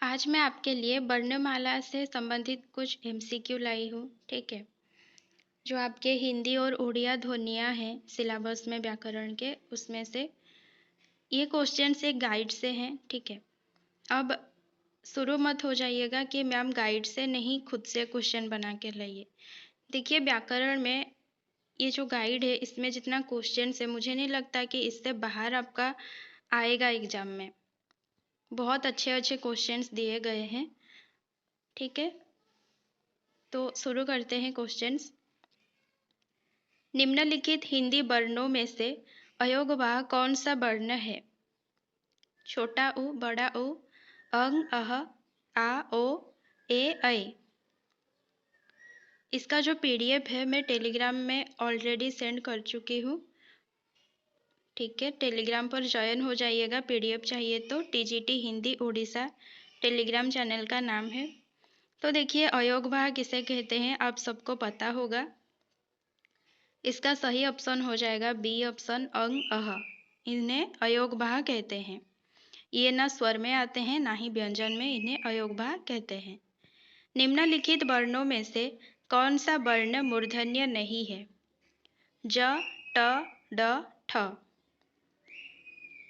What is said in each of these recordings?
आज मैं आपके लिए वर्णमाला से संबंधित कुछ एमसीक्यू लाई हूँ, ठीक है? जो आपके हिंदी और उड़िया ध्वनियाँ हैं सिलेबस में व्याकरण के, उसमें से ये क्वेश्चंस एक गाइड से हैं, ठीक है? अब शुरू मत हो जाइएगा कि मैम गाइड से नहीं, खुद से क्वेश्चन बना के लाइए। देखिए, व्याकरण में ये जो गाइड है, इसमें जितना क्वेश्चंस है, मुझे नहीं लगता कि इससे बाहर आपका आएगा एग्जाम में। बहुत अच्छे अच्छे क्वेश्चंस दिए गए हैं, ठीक है? तो शुरू करते हैं क्वेश्चंस। निम्नलिखित हिंदी वर्णों में से अयोगवाह कौन सा वर्ण है? छोटा ऊ, बड़ा ऊ, अंग, अह, आ, ओ, ए, ऐ। इसका जो पीडीएफ है मैं टेलीग्राम में ऑलरेडी सेंड कर चुकी हूँ, ठीक है? टेलीग्राम पर ज्वाइन हो जाइएगा। पीडीएफ चाहिए तो TGT Hindi Orissa Telegram channel का नाम है। तो देखिए, अयोगवाह किसे कहते हैं आप सबको पता होगा। इसका सही ऑप्शन हो जाएगा बी ऑप्शन, अंग, अह। इन्हें अयोगवाह कहते हैं। ये ना स्वर में आते हैं ना ही व्यंजन में, इन्हें अयोगवाह कहते हैं। निम्नलिखित वर्णों में से कौन सा वर्ण मूर्धन्य नहीं है? ज, ट, ड, ठ।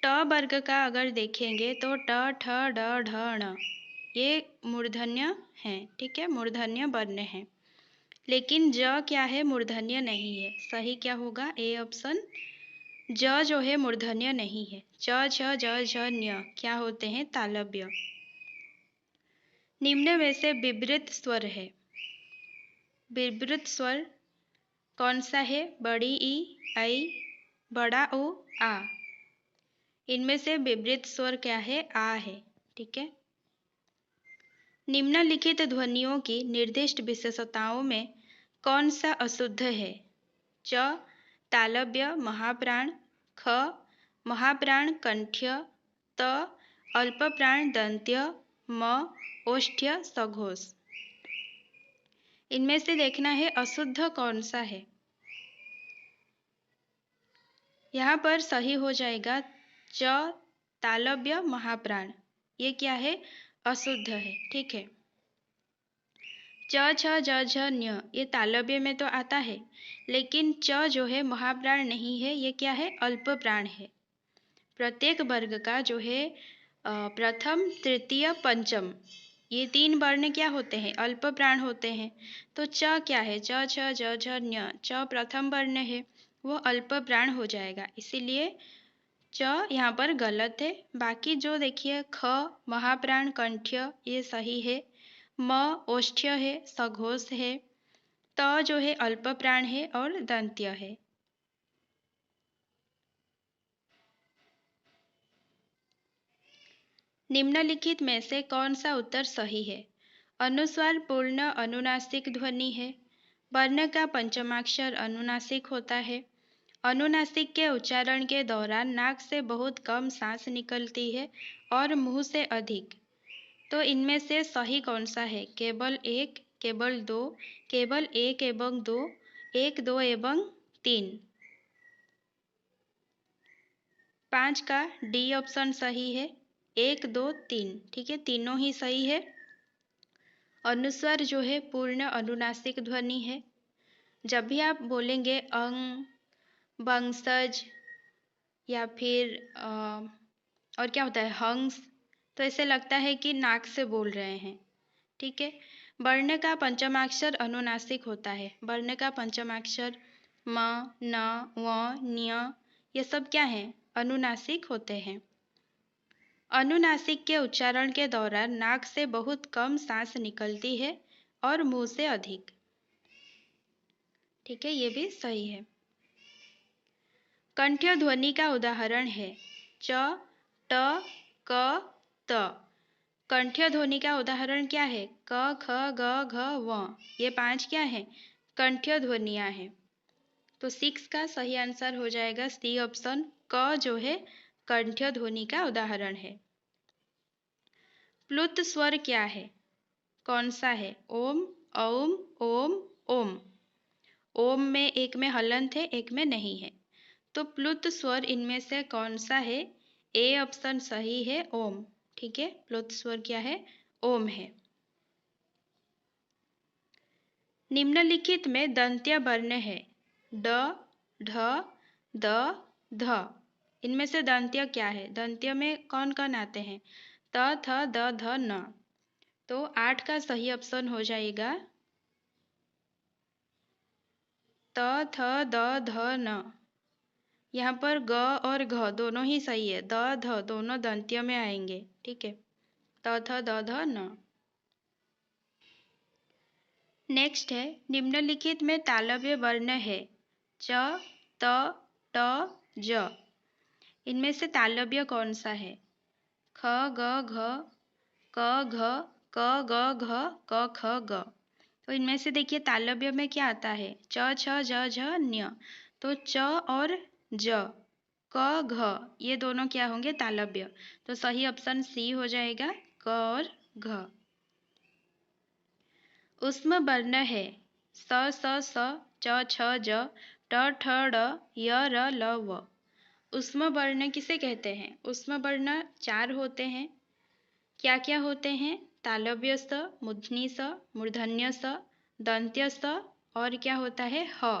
ट वर्ग का अगर देखेंगे तो ट, ठ, ड, ढ, ण ये मूर्धन्य हैं, ठीक है? मूर्धन्य वर्ण हैं। लेकिन ज क्या है? मूर्धन्य नहीं है। सही क्या होगा? A option. ज जो है मूर्धन्य नहीं है। च, छ, ज, झ, न्य क्या होते हैं? तालव्य। निम्न में से विवृत स्वर है। विवृत स्वर कौन सा है? बड़ी ई, ऐ, बड़ा ऊ, आ। इनमें से विवृत स्वर क्या है? आ है, ठीक है? निम्नलिखित ध्वनियों की निर्दिष्ट विशेषताओं में कौन सा अशुद्ध है? च, तालव्य महाप्राण, ख, महाप्राण कंठ्य, त, अल्पप्राण दंत्य, म, ओष्ठ्य सघोष। इनमें से देखना है अशुद्ध कौन सा है। यहाँ पर सही हो जाएगा च, तालव्य महाप्राण। ये क्या है? अशुद्ध है, ठीक है? च, छ, ज, झ, न्य ये तालव्य में तो आता है, लेकिन च जो है महाप्राण नहीं है, ये क्या है? अल्प प्राण है। प्रत्येक वर्ग का जो है प्रथम, तृतीय, पंचम ये तीन वर्ण क्या होते हैं? अल्प प्राण होते हैं। तो च क्या है? च, छ, ज, झ, न्य च प्रथम वर्ण है, वो अल्प प्राण हो जाएगा, इसीलिए च यहाँ पर गलत है। बाकी जो देखिए ख, महाप्राण कंठ्य ये सही है, म ओष्ठ्य है, सघोष है, त जो है अल्प प्राण है और दंत्य है। निम्नलिखित में से कौन सा उत्तर सही है? अनुस्वार पूर्ण अनुनासिक ध्वनि है। वर्ण का पंचमाक्षर अनुनासिक होता है। अनुनासिक के उच्चारण के दौरान नाक से बहुत कम सांस निकलती है और मुंह से अधिक। तो इनमें से सही कौन सा है? केवल एक, केवल दो, केवल एक एवं दो, एक, दो एवं तीन। 5 का डी ऑप्शन सही है। 1, 2, 3, ठीक है? तीनों ही सही है। अनुस्वार जो है पूर्ण अनुनासिक ध्वनि है। जब भी आप बोलेंगे अंग, वंशज या फिर और क्या होता है हंस, तो ऐसे लगता है कि नाक से बोल रहे हैं, ठीक है? वर्ण का पंचमाक्षर अनुनासिक होता है। वर्ण का पंचमाक्षर म, न, व, न्य ये सब क्या हैं? अनुनासिक होते हैं। अनुनासिक के उच्चारण के दौरान नाक से बहुत कम सांस निकलती है और मुंह से अधिक, ठीक है? ये भी सही है। कंठ्य ध्वनि का उदाहरण है च, ट, क, त। कंठ्य ध्वनि का उदाहरण क्या है? क, ख, ग, घ, व। ये 5 क्या है? कंठ्य ध्वनियां हैं। तो 6 का सही आंसर हो जाएगा सी ऑप्शन। क जो है कंठ्य ध्वनि का उदाहरण है। प्लुत स्वर क्या है? कौन सा है? ओम, औम, ओम, ओम। ओम में एक में हलंत है, एक में नहीं है। तो प्लुत स्वर इनमें से कौन सा है? ए ऑप्शन सही है, ओम, ठीक है? प्लुत स्वर क्या है? ओम है। निम्नलिखित में दंत्य वर्ण है ड, ढ, द, ध। इनमें से दंत्य क्या है? दंत्य में कौन कौन आते हैं? त, थ, द, ध, न। तो 8 का सही ऑप्शन हो जाएगा त, थ, द, ध, न। यहाँ पर ग और घ दोनों ही सही है, द, ध दोनों दंत्य में आएंगे। ठीक है, त, थ, द, ध, न। नेक्स्ट है निम्नलिखित में तालव्य वर्ण है च, त, ट, ज। इनमें से तालव्य कौन सा है? ख, ग, घ, क, घ, क, ग, घ, क, ख, ग। तो इनमें से देखिए तालव्य में क्या आता है? च, छ, ज, झ, न्य। तो च और ज, क, घ ये दोनों क्या होंगे? तालव्य। तो सही ऑप्शन सी हो जाएगा, क और घ। ऊष्म वर्ण है स, स, च, छ, ज, ट, ठ, ड, य, र, ल, व। ऊष्म वर्ण किसे कहते हैं? ऊष्म वर्ण 4 होते हैं। क्या क्या होते हैं? तालव्य स, मूर्धनी स, मूर्धन्य स, दंत्य स और क्या होता है? ह।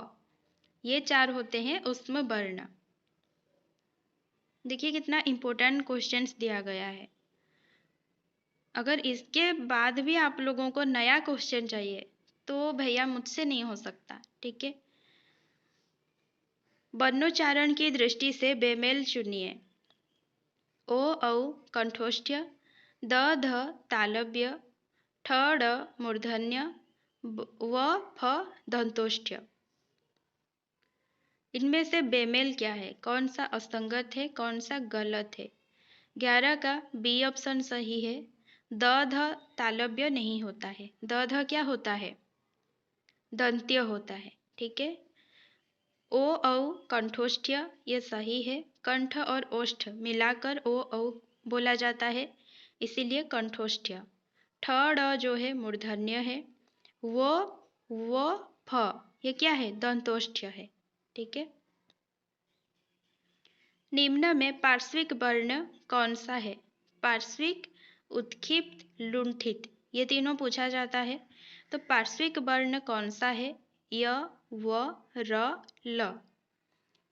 ये 4 होते हैं ऊष्म वर्ण। देखिए कितना इम्पोर्टेंट क्वेश्चंस दिया गया है। अगर इसके बाद भी आप लोगों को नया क्वेश्चन चाहिए तो भैया मुझसे नहीं हो सकता। ठीक है, वर्णोच्चारण की दृष्टि से बेमेल चुनिए। ओ, औ कंठोष्ठ्य, द, ध तालव्य, ठ, ड मूर्धन्य, व, फ दंतोष्ठ्य। इनमें से बेमेल क्या है? कौन सा असंगत है, कौन सा गलत है? 11 का बी ऑप्शन सही है। द, ध तालव्य नहीं होता है। द, ध क्या होता है? दंत्य होता है। ठीक है, ओ, औ कंठोष्ठ्य ये सही है। कंठ और ओष्ठ मिलाकर ओ, औ बोला जाता है, इसीलिए कंठोष्ठ्य। ठ, ड जो है मूर्धन्य है। वो, फ ये क्या है? दंतोष्ठ्य है। ठीक है, निम्न में पार्श्विक वर्ण कौन सा है? पार्श्विक, उत्क्षिप्त, लुंठित ये तीनों पूछा जाता है। तो पार्श्विक वर्ण कौन सा है? य, व, र, ल।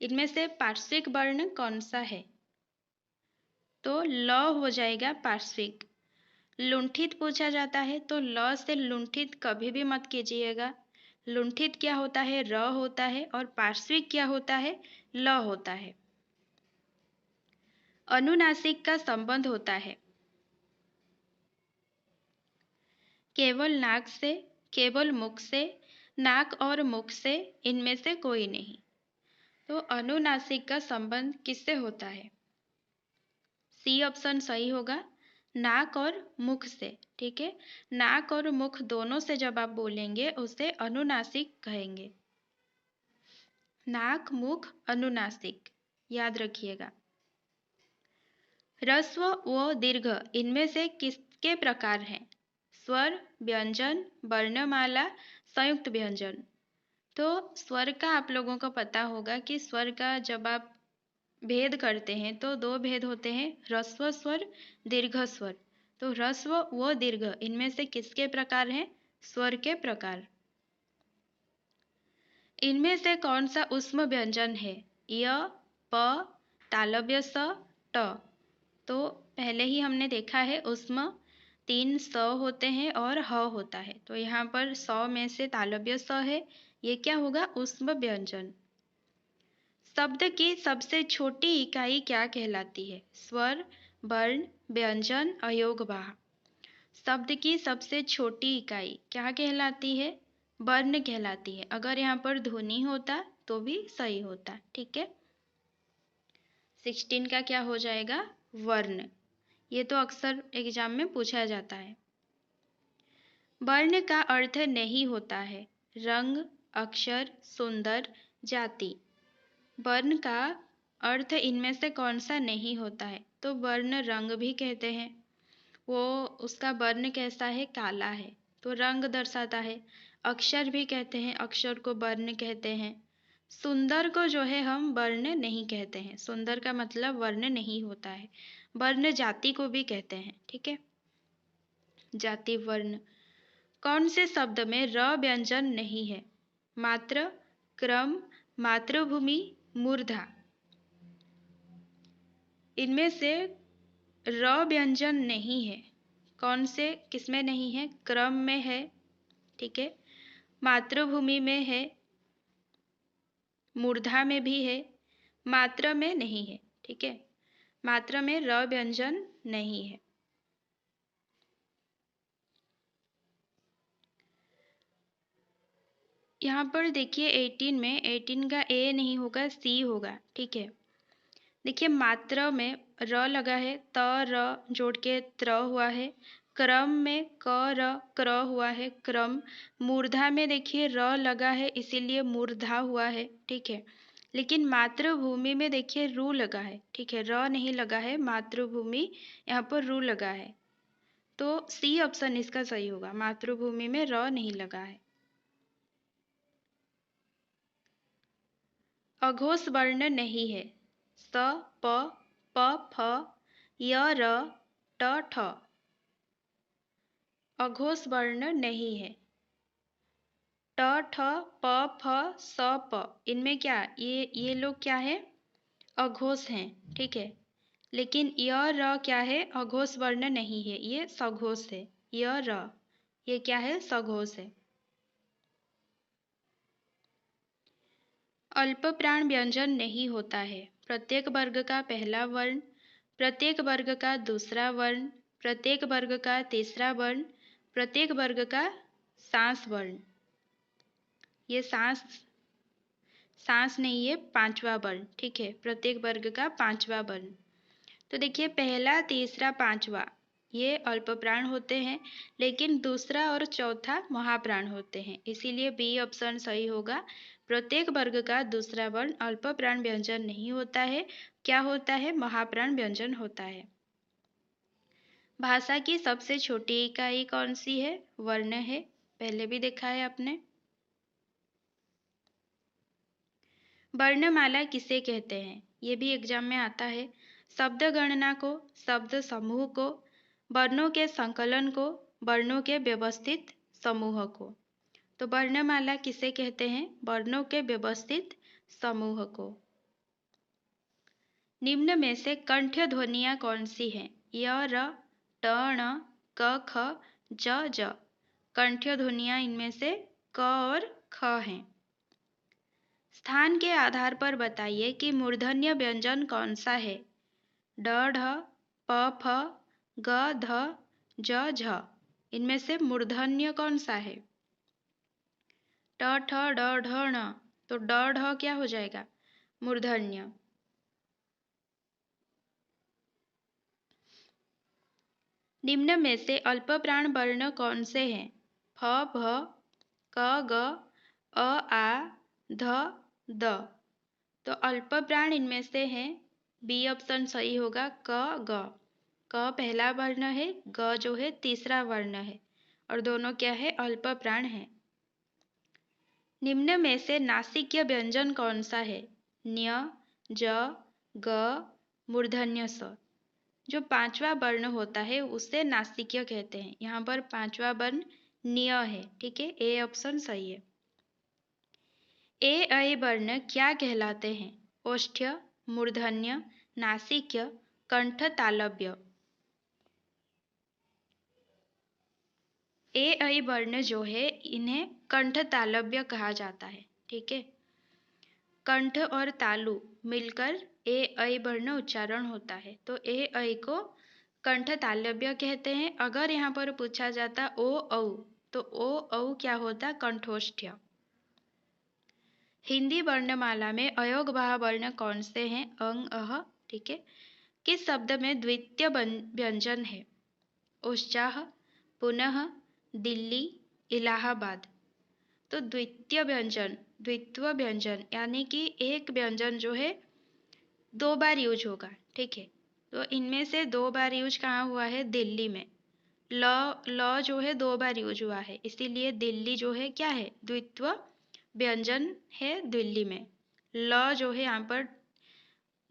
इनमें से पार्श्विक वर्ण कौन सा है? तो ल हो जाएगा पार्श्विक। लुंठित पूछा जाता है तो ल से लुंठित कभी भी मत कीजिएगा। लुंठित क्या होता है? र होता है और पार्श्विक क्या होता है? ल होता है। अनुनासिक का संबंध होता है केवल नाक से, केवल मुख से, नाक और मुख से, इनमें से कोई नहीं। तो अनुनासिक का संबंध किससे होता है? सी ऑप्शन सही होगा, नाक और मुख से। ठीक है, नाक और मुख दोनों से जब आप बोलेंगे उसे अनुनासिक कहेंगे। नाक, मुख, अनुनासिक याद रखिएगा। ह्रस्व व दीर्घ इनमें से किसके प्रकार हैं? स्वर, व्यंजन, वर्णमाला, संयुक्त व्यंजन। तो स्वर का आप लोगों को पता होगा कि स्वर का जब आप भेद करते हैं तो 2 भेद होते हैं, ह्रस्व स्वर, दीर्घ स्वर। तो ह्रस्व व दीर्घ इनमें से किसके प्रकार हैं? स्वर के प्रकार। इनमें से कौन सा ऊष्म व्यंजन है? य, प, तालव्य स, ट। तो पहले ही हमने देखा है ऊष्म 3 स होते हैं और ह होता है। तो यहाँ पर 100 में से तालव्य स है, ये क्या होगा? ऊष्म व्यंजन। शब्द की सबसे छोटी इकाई क्या कहलाती है? स्वर, वर्ण, व्यंजन, अयोगवाह। शब्द की सबसे छोटी इकाई क्या कहलाती है? वर्ण कहलाती है। अगर यहाँ पर ध्वनि होता तो भी सही होता। ठीक है, 16 का क्या हो जाएगा? वर्ण। ये तो अक्सर एग्जाम में पूछा जाता है। वर्ण का अर्थ नहीं होता है रंग, अक्षर, सुंदर, जाति। वर्ण का अर्थ इनमें से कौन सा नहीं होता है? तो वर्ण रंग भी कहते हैं। वो उसका वर्ण कैसा है? काला है, तो रंग दर्शाता है। अक्षर भी कहते हैं, अक्षर को वर्ण कहते हैं। सुंदर को जो है हम वर्ण नहीं कहते हैं, सुंदर का मतलब वर्ण नहीं होता है। वर्ण जाति को भी कहते हैं। ठीक है, जाति वर्ण। कौन से शब्द में र व्यंजन नहीं है? मात्र, क्रम, मातृभूमि, मूर्धा। इनमें से र व्यंजन नहीं है। कौन से किसमें नहीं है? क्रम में है, ठीक है, मातृभूमि में है, मूर्धा में भी है, मात्रा में नहीं है, ठीक है। मात्रा में र व्यंजन नहीं है। यहाँ पर देखिए 18 में 18 का ए नहीं होगा, सी होगा, ठीक है। देखिए मात्रा में र लगा है, त र जोड़ के त्र हुआ है। क्रम में क र क्र हुआ है, क्रम। मूर्धा में देखिए र लगा है, इसीलिए मूर्धा हुआ है, ठीक है। लेकिन मातृभूमि में देखिए रू लगा है, ठीक है, र नहीं लगा है, मातृभूमि यहाँ पर रू लगा है। तो सी ऑप्शन इसका सही होगा, मातृभूमि में र नहीं लगा है। अघोष वर्ण नहीं है। स, प, फ, य, र, ट, ठ। अघोष वर्ण नहीं है। ट, ठ, प, फ, स, प। इनमें क्या ये लोग क्या है? अघोष हैं, ठीक है। लेकिन य, र क्या है? अघोष वर्ण नहीं है, ये सघोष है। य, र ये क्या है? सघोष है। अल्प प्राण व्यंजन नहीं होता है। प्रत्येक वर्ग का पहला वर्ण, प्रत्येक वर्ग का दूसरा वर्ण, प्रत्येक वर्ग का तीसरा वर्ण, प्रत्येक वर्ग का सांस वर्ण। ये सांस नहीं है, पांचवा वर्ण, ठीक है, प्रत्येक वर्ग का पांचवा वर्ण। तो देखिए पहला, तीसरा, पांचवा ये अल्प प्राण होते हैं, लेकिन दूसरा और चौथा महाप्राण होते हैं, इसीलिए बी ऑप्शन सही होगा। प्रत्येक वर्ग का दूसरा वर्ण अल्प प्राण व्यंजन नहीं होता है। क्या होता है? महाप्राण व्यंजन होता है। भाषा की सबसे छोटी इकाई कौन सी है? वर्ण है, पहले भी देखा है आपने। वर्णमाला किसे कहते हैं? ये भी एग्जाम में आता है। शब्द गणना को, शब्द समूह को, वर्णों के संकलन को, वर्णों के व्यवस्थित समूह को। तो वर्णमाला किसे कहते हैं? वर्णों के व्यवस्थित समूह को। निम्न में से कंठ्य ध्वनियाँ कौन सी हैं? य, र, ट, ण, क, ख, ज, ज। कंठ्य ध्वनियाँ इनमें से क और ख हैं। स्थान के आधार पर बताइए कि मूर्धन्य व्यंजन कौन सा है? ड, ढ, प, फ, ग, ध, ज, झ। इनमें से मूर्धन्य कौन सा है? ट, ठ, ड, ढ, ण। तो ड, ढ क्या हो जाएगा? मूर्धन्य। निम्न में से अल्प प्राण वर्ण कौन से हैं? फ, भ, क, ग, अ, आ, ध, द। तो अल्प प्राण इनमें से हैं, बी ऑप्शन सही होगा, क, ग। क पहला वर्ण है, ग जो है तीसरा वर्ण है, और दोनों क्या है? अल्प प्राण है। निम्न में से नासिक्य व्यंजन कौन सा है? न्य, ज, ग, मूर्धन्य स। जो पांचवा वर्ण होता है उसे नासिक्य कहते हैं। यहाँ पर पांचवा वर्ण न्य है, ठीक है, ए ऑप्शन सही है। ए ऐ वर्ण क्या कहलाते हैं? ओष्ठ्य, मूर्धन्य, नासिक्य, कंठ, तालव्य। ए ऐ वर्ण जो है इन्हें कंठ तालव्य कहा जाता है, ठीक है। कंठ और तालु मिलकर ए ऐ वर्ण उच्चारण होता है, तो ए ऐ को कंठ तालव्य कहते हैं। अगर यहाँ पर पूछा जाता ओ औ, तो ओ औ क्या होता? कंठोष्ठ्य। हिंदी वर्णमाला में अयोगवाह वर्ण कौन से हैं? अंग, अह, ठीक है। किस शब्द में द्वितीय व्यंजन है? उच्चाह, पुनः, दिल्ली, इलाहाबाद। तो द्वितीय व्यंजन यानी कि एक व्यंजन जो है दो बार यूज होगा, ठीक है। तो इनमें से दो बार यूज कहाँ हुआ है? दिल्ली में। ल जो है दो बार यूज हुआ है, इसीलिए दिल्ली जो है क्या है? द्वित्व व्यंजन है दिल्ली में। ल जो है यहाँ पर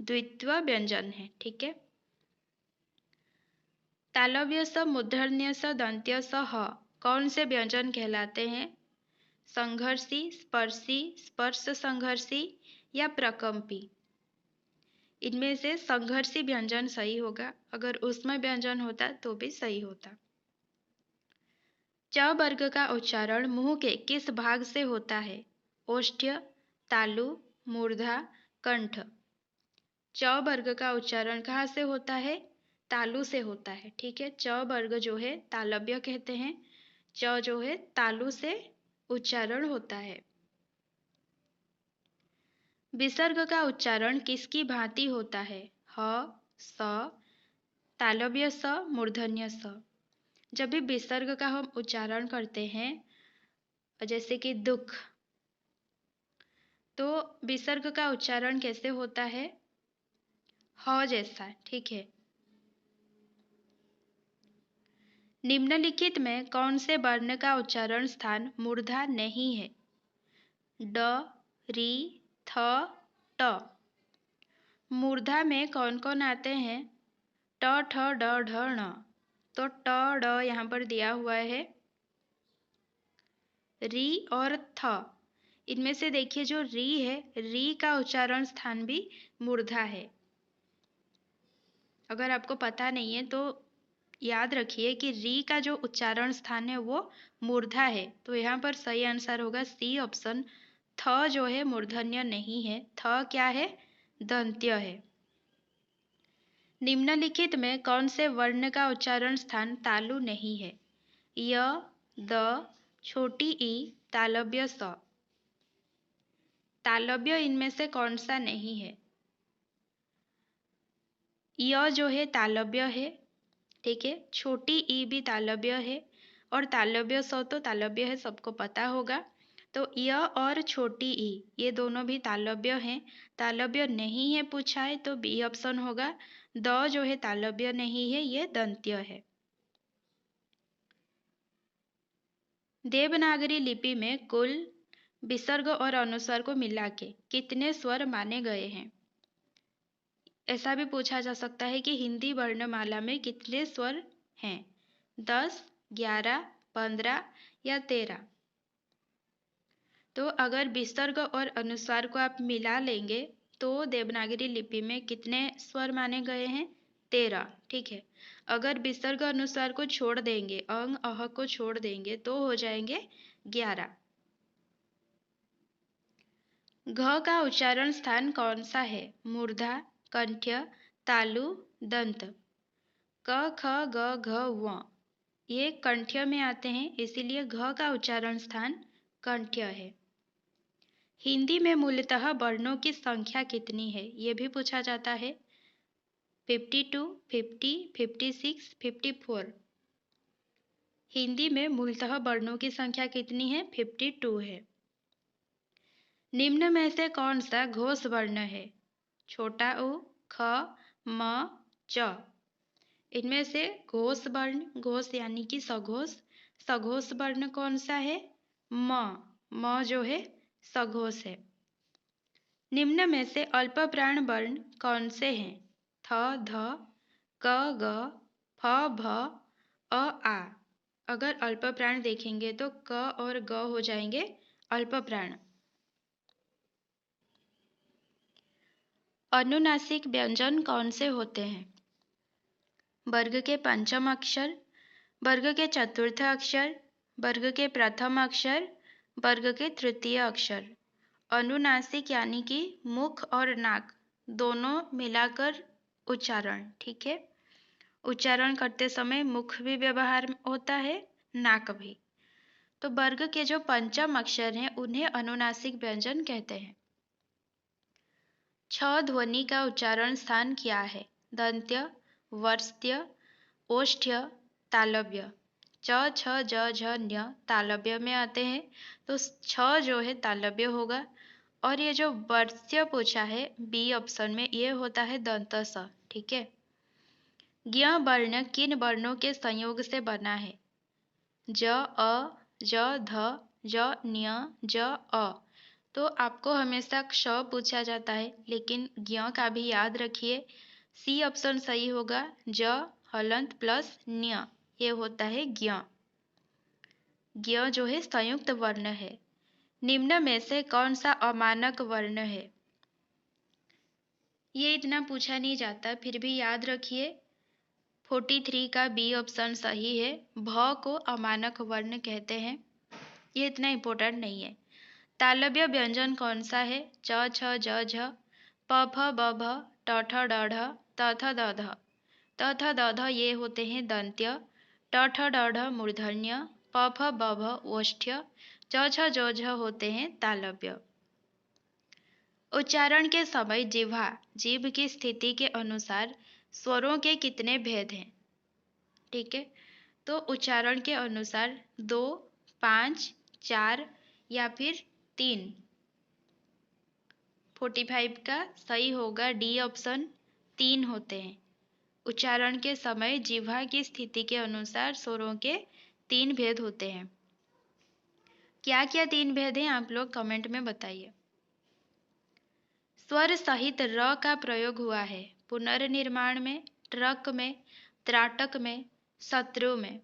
द्वित्व व्यंजन है, ठीक है। तालव्य स, मूर्धन्य स, दंत्य स, ह कौन से व्यंजन कहलाते हैं? संघर्षी, स्पर्शी, स्पर्श संघर्षी या प्रकंपी? इनमें से संघर्षी व्यंजन सही होगा, अगर उसमें व्यंजन होता तो भी सही होता। च वर्ग का उच्चारण मुंह के किस भाग से होता है? ओष्ठ्य, तालु, मूर्धा, कंठ। च वर्ग का उच्चारण कहाँ से होता है? तालु से होता है। ठीक है, च वर्ग जो है तालव्य कहते हैं, च जो है तालु से उच्चारण होता है। विसर्ग का उच्चारण किसकी भांति होता है? ह, स, तालव्य स, मूर्धन्य स। जब भी विसर्ग का हम उच्चारण करते हैं, जैसे कि दुख, तो विसर्ग का उच्चारण कैसे होता है? ह जैसा। ठीक है। निम्नलिखित में कौन से वर्ण का उच्चारण स्थान मूर्धा नहीं है? ड, री, थ, ट। मूर्धा में कौन कौन आते हैं? ट, ठ, ड, ढ, ण। तो ट, ड यहाँ पर दिया हुआ है, री और थ। इनमें से देखिए जो री है, री का उच्चारण स्थान भी मूर्धा है। अगर आपको पता नहीं है तो याद रखिए कि री का जो उच्चारण स्थान है वो मूर्धा है, तो यहाँ पर सही आंसर होगा सी ऑप्शन। थ जो है मूर्धन्य नहीं है, थ क्या है? दंत्य है। निम्नलिखित में कौन से वर्ण का उच्चारण स्थान तालु नहीं है? य, द, छोटी ई, तालव्य स। तालव्य इनमें से कौन सा नहीं है? य जो है तालव्य है, ठीक है, छोटी ई भी तालव्य है, और तालव्य स तो तालव्य है, सबको पता होगा। तो य और छोटी ई ये दोनों भी तालव्य हैं। तालव्य नहीं है पूछा है तो बी ऑप्शन होगा। द जो है तालव्य नहीं है, ये दंत्य है। देवनागरी लिपि में कुल विसर्ग और अनुस्वार को मिला के कितने स्वर माने गए हैं? ऐसा भी पूछा जा सकता है कि हिंदी वर्णमाला में कितने स्वर हैं? 10, 11, 15 या 13? तो अगर विसर्ग और अनुस्वार को आप मिला लेंगे तो देवनागरी लिपि में कितने स्वर माने गए हैं? 13। ठीक है। अगर विसर्ग अनुस्वार को छोड़ देंगे, अंग अह को छोड़ देंगे तो हो जाएंगे 11। घ का उच्चारण स्थान कौन सा है? मूर्धा, कंठ्य, तालु, दंत। क, ख, ग, घ, व ये कंठ्य में आते हैं, इसीलिए घ का उच्चारण स्थान कंठ्य है। हिंदी में मूलतः वर्णों की संख्या कितनी है? ये भी पूछा जाता है। 52, 50, 56, 54। हिंदी में मूलतः वर्णों की संख्या कितनी है? 52 है। निम्न में से कौन सा घोष वर्ण है? छोटा उ, ख, म, च। इनमें से घोष वर्ण, घोष यानी कि सघोष, सघोष वर्ण कौन सा है? म। म जो है सघोष है। निम्न में से अल्प प्राण वर्ण कौन से हैं? थ, ध, क, ग, फ, भ, अ, आ। अगर अल्प प्राण देखेंगे तो क और ग हो जाएंगे अल्प प्राण। अनुनासिक व्यंजन कौन से होते हैं? वर्ग के पंचम अक्षर, वर्ग के चतुर्थ अक्षर, वर्ग के प्रथम अक्षर, वर्ग के तृतीय अक्षर। अनुनासिक यानी कि मुख और नाक दोनों मिलाकर उच्चारण। ठीक है, उच्चारण करते समय मुख भी व्यवहार होता है, नाक भी। तो वर्ग के जो पंचम अक्षर हैं उन्हें अनुनासिक व्यंजन कहते हैं। छ ध्वनि का उच्चारण स्थान क्या है? दंत्य, वर्स्त्य, ओष्ठ्य, तालव्य। च, छ, ज, झ, न्य तालव्य में आते हैं, तो छ जो है तालव्य होगा। और ये जो वर्स्य पूछा है बी ऑप्शन में, ये होता है दंत स। ठीक है। ज्ञ वर्ण किन वर्णों के संयोग से बना है? ज, अ, ज, ध, ज, न्य, ज, अ। तो आपको हमेशा क्ष पूछा जाता है, लेकिन ज्ञ का भी याद रखिए। सी ऑप्शन सही होगा। ज हलंत प्लस न्य, ये होता है ज्ञ। ज्ञ जो है संयुक्त वर्ण है। निम्न में से कौन सा अमानक वर्ण है? ये इतना पूछा नहीं जाता, फिर भी याद रखिए। 43 का बी ऑप्शन सही है। भ को अमानक वर्ण कहते हैं। ये इतना इम्पोर्टेंट नहीं है। तालव्य व्यंजन कौन सा है? च छ ज झ, प फ ब भ, ट ठ ड ढ, त थ द ध। त थ द ध ये होते हैं दंत्य, ट ठ ड ढ मूर्धन्य, प फ ब भ ओष्ठ्य, च छ ज झ होते हैं तालव्य। उच्चारण के समय जिह्वा, जीभ की स्थिति के अनुसार स्वरों के कितने भेद हैं? ठीक है, तो उच्चारण के अनुसार 2, 5, 4 या फिर 3। 45 का सही होगा डी ऑप्शन, 3 होते हैं। उच्चारण के समय जिह्वा की स्थिति के अनुसार स्वरों के 3 भेद होते हैं। क्या क्या 3 भेद हैं आप लोग कमेंट में बताइए। स्वर सहित र का प्रयोग हुआ है पुनर्निर्माण में, ट्रक में, त्राटक में, शत्रु में।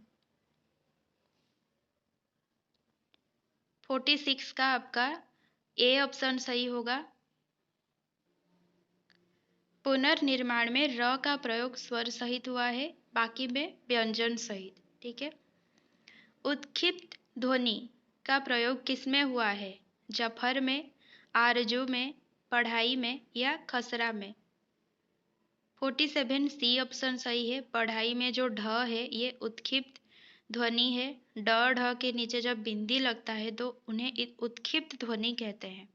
46 का आपका ए ऑप्शन सही होगा। पुनर्निर्माण में र का प्रयोग स्वर सहित हुआ है, बाकी में व्यंजन सहित। ठीक है। उत्क्षिप्त ध्वनि का प्रयोग किसमें हुआ है? जफर में, आरजू में, पढ़ाई में या खसरा में। 47 सी ऑप्शन सही है। पढ़ाई में जो ढ है ये उत्क्षिप्त ध्वनि है। ड ढ के नीचे जब बिंदी लगता है तो उन्हें उत्क्षिप्त ध्वनि कहते हैं।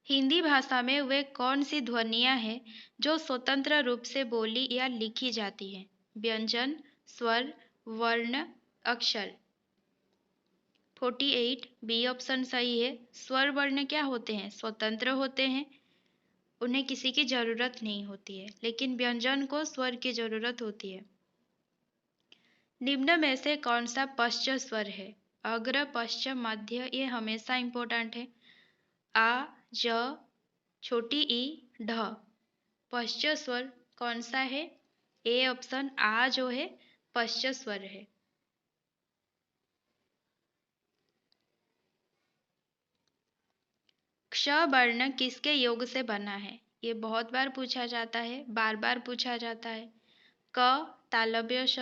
हिंदी भाषा में वे कौन सी ध्वनियाँ हैं जो स्वतंत्र रूप से बोली या लिखी जाती हैं? व्यंजन, स्वर, वर्ण, अक्षर। 48 बी ऑप्शन सही है। स्वर वर्ण क्या होते हैं? स्वतंत्र होते हैं, उन्हें किसी की जरूरत नहीं होती है, लेकिन व्यंजन को स्वर की जरूरत होती है। निम्न में से कौन सा पश्च स्वर है? अग्र, पश्च, मध्य, ये हमेशा इंपॉर्टेंट है। आ, ज, छोटी ई, ढ। पश्च स्वर कौन सा है? ए ऑप्शन आ जो है पश्च स्वर है। क्ष वर्ण किसके योग से बना है? ये बहुत बार पूछा जाता है, बार बार पूछा जाता है। क तालव्य श,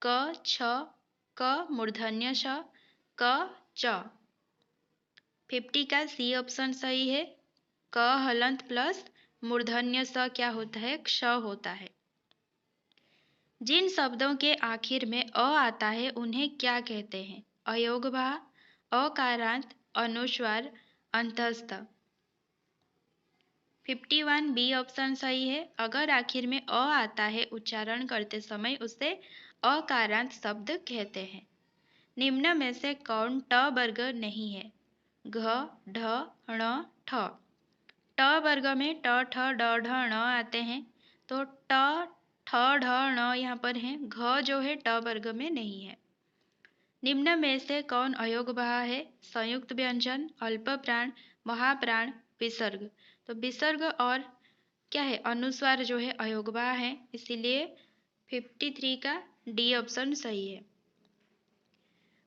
क छ, क मूर्धन्य श, क च। 50 का सी ऑप्शन सही है। क हलंत प्लस मूर्धन्य स क्या होता है? क्ष होता है। जिन शब्दों के आखिर में अ आता है उन्हें क्या कहते हैं? अयोगभाव, अकारांत, अनुस्वार, अंतस्थ। 51 बी ऑप्शन सही है। अगर आखिर में अ आता है उच्चारण करते समय उसे अकारांत शब्द कहते हैं। निम्न में से कौन ट वर्ग नहीं है? घ, ढ, ण, ठ। ट वर्ग में ट, ठ, ड, ढ, ण आते हैं, तो ट, ठ, ढ, ण यहाँ पर है। घ जो है ट वर्ग में नहीं है। निम्न में से कौन अयोगभाव है? संयुक्त व्यंजन, अल्प प्राण, महाप्राण, विसर्ग। तो विसर्ग और क्या है? अनुस्वार जो है अयोगभाव है, इसीलिए 53 का डी ऑप्शन सही है।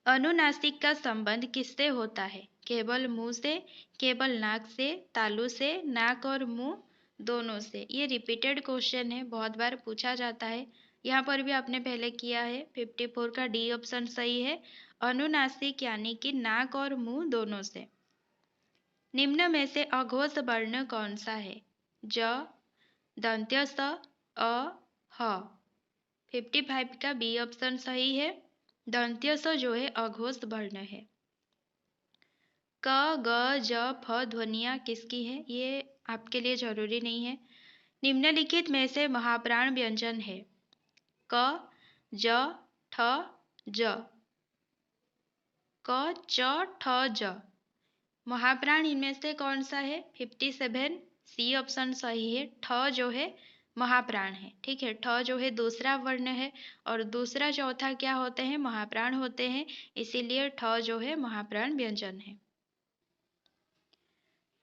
अनुनासिक का संबंध किससे होता है? केवल मुंह से, केवल नाक से, तालु से, नाक और मुंह दोनों से। ये रिपीटेड क्वेश्चन है, बहुत बार पूछा जाता है। यहाँ पर भी आपने पहले किया है। 54 का डी ऑप्शन सही है। अनुनासिक यानी कि नाक और मुंह दोनों से। निम्न में से अघोष वर्ण कौन सा है? ज, दंत्य स, अ, ह। 55 का बी ऑप्शन सही है। दंत्य स जो है अघोष वर्ण है। क, ग, ज, फ ध्वनियाँ किसकी है? ये आपके लिए जरूरी नहीं है। निम्नलिखित में से महाप्राण व्यंजन है? क, ज, ठ, ज। क, च, ठ, ज। महाप्राण इनमें से कौन सा है? 57 सी ऑप्शन सही है। ठ जो है महाप्राण है। ठीक है, ठ जो है दूसरा वर्ण है और दूसरा चौथा क्या होते हैं? महाप्राण होते हैं, इसीलिए ठ जो है महाप्राण व्यंजन है।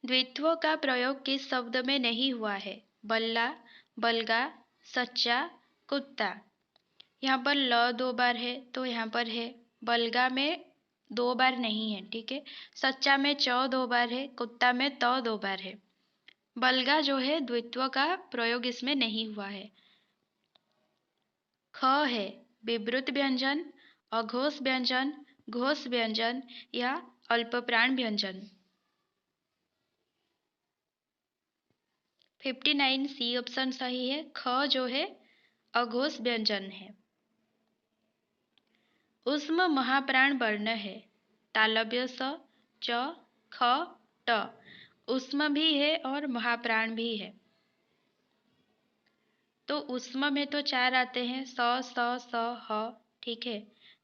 द्वित्व का प्रयोग किस शब्द में नहीं हुआ है? बल्ला, बलगा, सच्चा, कुत्ता। यहाँ पर ल 2 बार है तो यहाँ पर है। बलगा में 2 बार नहीं है, ठीक है। सच्चा में च 2 बार है, कुत्ता में त 2 बार है। बलगा जो है द्वित्व का प्रयोग इसमें नहीं हुआ है। ख है विवृत व्यंजन, अघोष व्यंजन, घोष व्यंजन या अल्पप्राण व्यंजन। 59 सी ऑप्शन सही है। ख जो है अघोष व्यंजन है। उष्म महाप्राण वर्ण है। तालव्य स, च, ख, ट। उष्म भी है और महाप्राण भी है। तो उष्म में तो 4 आते हैं, स, स, ह, ठीक है।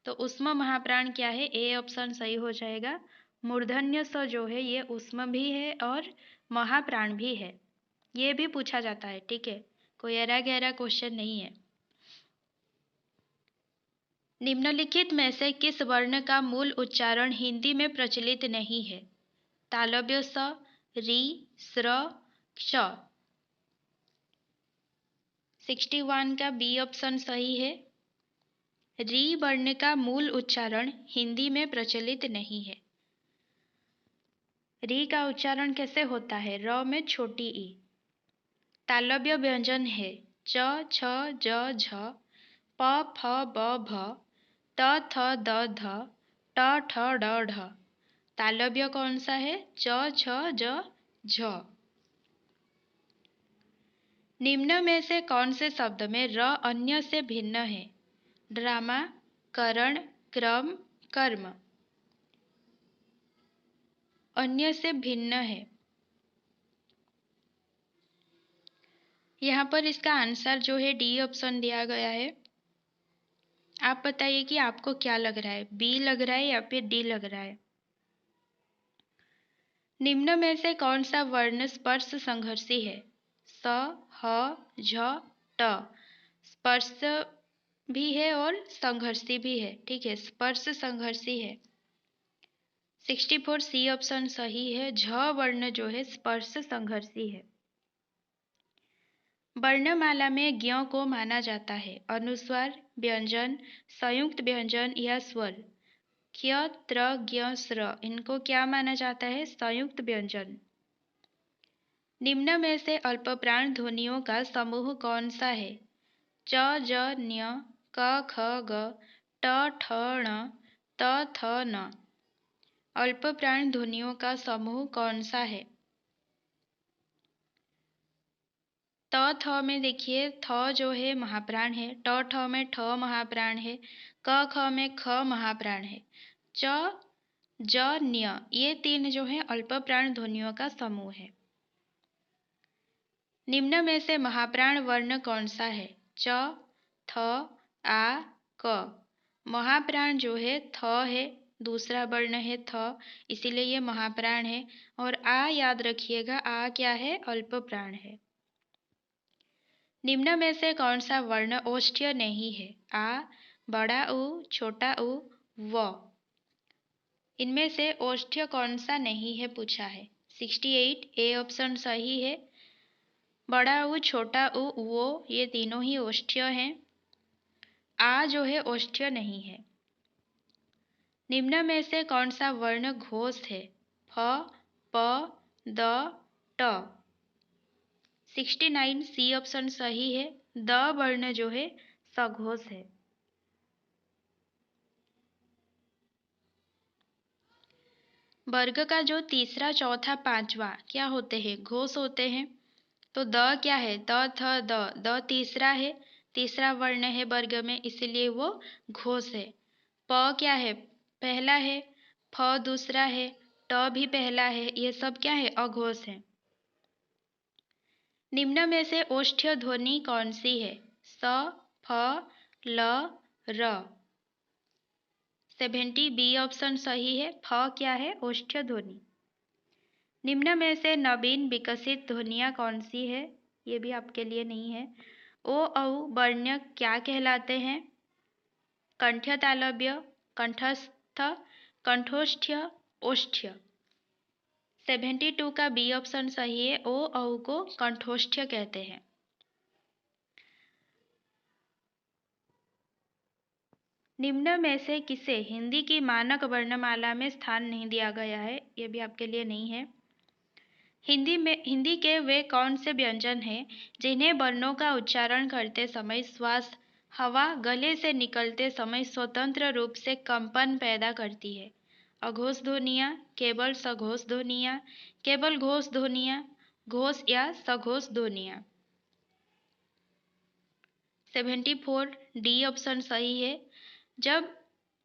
तो उष्म महाप्राण क्या है? ए ऑप्शन सही हो जाएगा। मूर्धन्य स जो है ये उष्म भी है और महाप्राण भी है। ये भी पूछा जाता है, ठीक है। कोई ऐरा गहरा क्वेश्चन नहीं है। निम्नलिखित में से किस वर्ण का मूल उच्चारण हिंदी में प्रचलित नहीं है? तालव्य स, री, स्र, क्ष। 61 का बी ऑप्शन सही है। री वर्ण का मूल उच्चारण हिंदी में प्रचलित नहीं है। री का उच्चारण कैसे होता है? र में छोटी ई। तालव्य व्यंजन है च, छ, ज, झ, प, फ, ब, भ, त, थ, द, ध, ट, ठ, ड, ढ। तालव्य कौन सा है? च, छ, ज, झ। निम्न में से कौन से शब्द में र अन्य से भिन्न है? ड्रामा, करण, क्रम, कर्म। अन्य से भिन्न है। यहाँ पर इसका आंसर जो है डी ऑप्शन दिया गया है। आप बताइए कि आपको क्या लग रहा है, बी लग रहा है या फिर डी लग रहा है? निम्न में से कौन सा वर्ण स्पर्श संघर्षी है? स, ह, झ, ट। स्पर्श भी है और संघर्षी भी है, ठीक है। स्पर्श संघर्षी है। 64 सी ऑप्शन सही है। झ वर्ण जो है स्पर्श संघर्षी है। वर्णमाला में ज्ञ को माना जाता है अनुस्वार, व्यंजन, संयुक्त व्यंजन या स्वर। क्य, त्र, ज्ञ, स्र इनको क्या माना जाता है? संयुक्त व्यंजन। निम्न में से अल्पप्राण ध्वनियों का समूह कौन सा है? च, ज, न्य, क, ख, ग, ट, ठ, ण, त, थ, न। अल्पप्राण ध्वनियों का समूह कौन सा है? त, थ में देखिए थ जो है महाप्राण है, ट, ठ में ठ महाप्राण है, क, ख में ख महाप्राण है, च, ज, न्य ये 3 जो है अल्पप्राण ध्वनियों का समूह है। निम्न में से महाप्राण वर्ण कौन सा है? च, थ, आ, क। महाप्राण जो है थ है, दूसरा वर्ण है थ, इसीलिए ये महाप्राण है। और आ याद रखिएगा, आ क्या है? अल्पप्राण है। निम्न में से कौन सा वर्ण ओष्ठ्य नहीं है? आ, बड़ा उ, छोटा उ, व। इनमें से ओष्ठ्य कौन सा नहीं है पूछा है। 68 ए ऑप्शन सही है। बड़ा उ, छोटा उ, वो ये तीनों ही ओष्ठ्य हैं। आ जो है ओष्ठ्य नहीं है। निम्न में से कौन सा वर्ण घोष है? फ, प, द, ट। 69 सी ऑप्शन सही है। द वर्ण जो है सघोष है। वर्ग का जो तीसरा, चौथा, पांचवा क्या होते हैं? घोष होते हैं। तो द क्या है? त, थ, द। द तीसरा है, तीसरा वर्ण है वर्ग में, इसलिए वो घोष है। प क्या है? पहला है। फ दूसरा है। ट भी पहला है। ये सब क्या है? अघोष है। निम्न में से ओष्ठ्य ध्वनि कौन सी है? स, फ, ल, र। 70 बी ऑप्शन सही है। फ क्या है? ओष्ठ्य ध्वनि। निम्न में से नवीन विकसित ध्वनियाँ कौन सी है? ये भी आपके लिए नहीं है। ओ, औ वर्ण क्या कहलाते हैं? कंठ्य तालव्य, कंठस्थ, कंठोष्ठ्य, ओष्ठ्य। 72 का बी ऑप्शन सही है। ओ, औ को कंठोष्ठ्य कहते हैं। निम्न में से किसे हिंदी की मानक वर्णमाला में स्थान नहीं दिया गया है? ये भी आपके लिए नहीं है। हिंदी के वे कौन से व्यंजन हैं जिन्हें वर्णों का उच्चारण करते समय श्वास हवा गले से निकलते समय स्वतंत्र रूप से कंपन पैदा करती है? अघोष ध्वनियाँ, केवल सघोष ध्वनियाँ, केवल घोष ध्वनियाँ, घोष या सघोष ध्वनियाँ। 74 डी ऑप्शन सही है। जब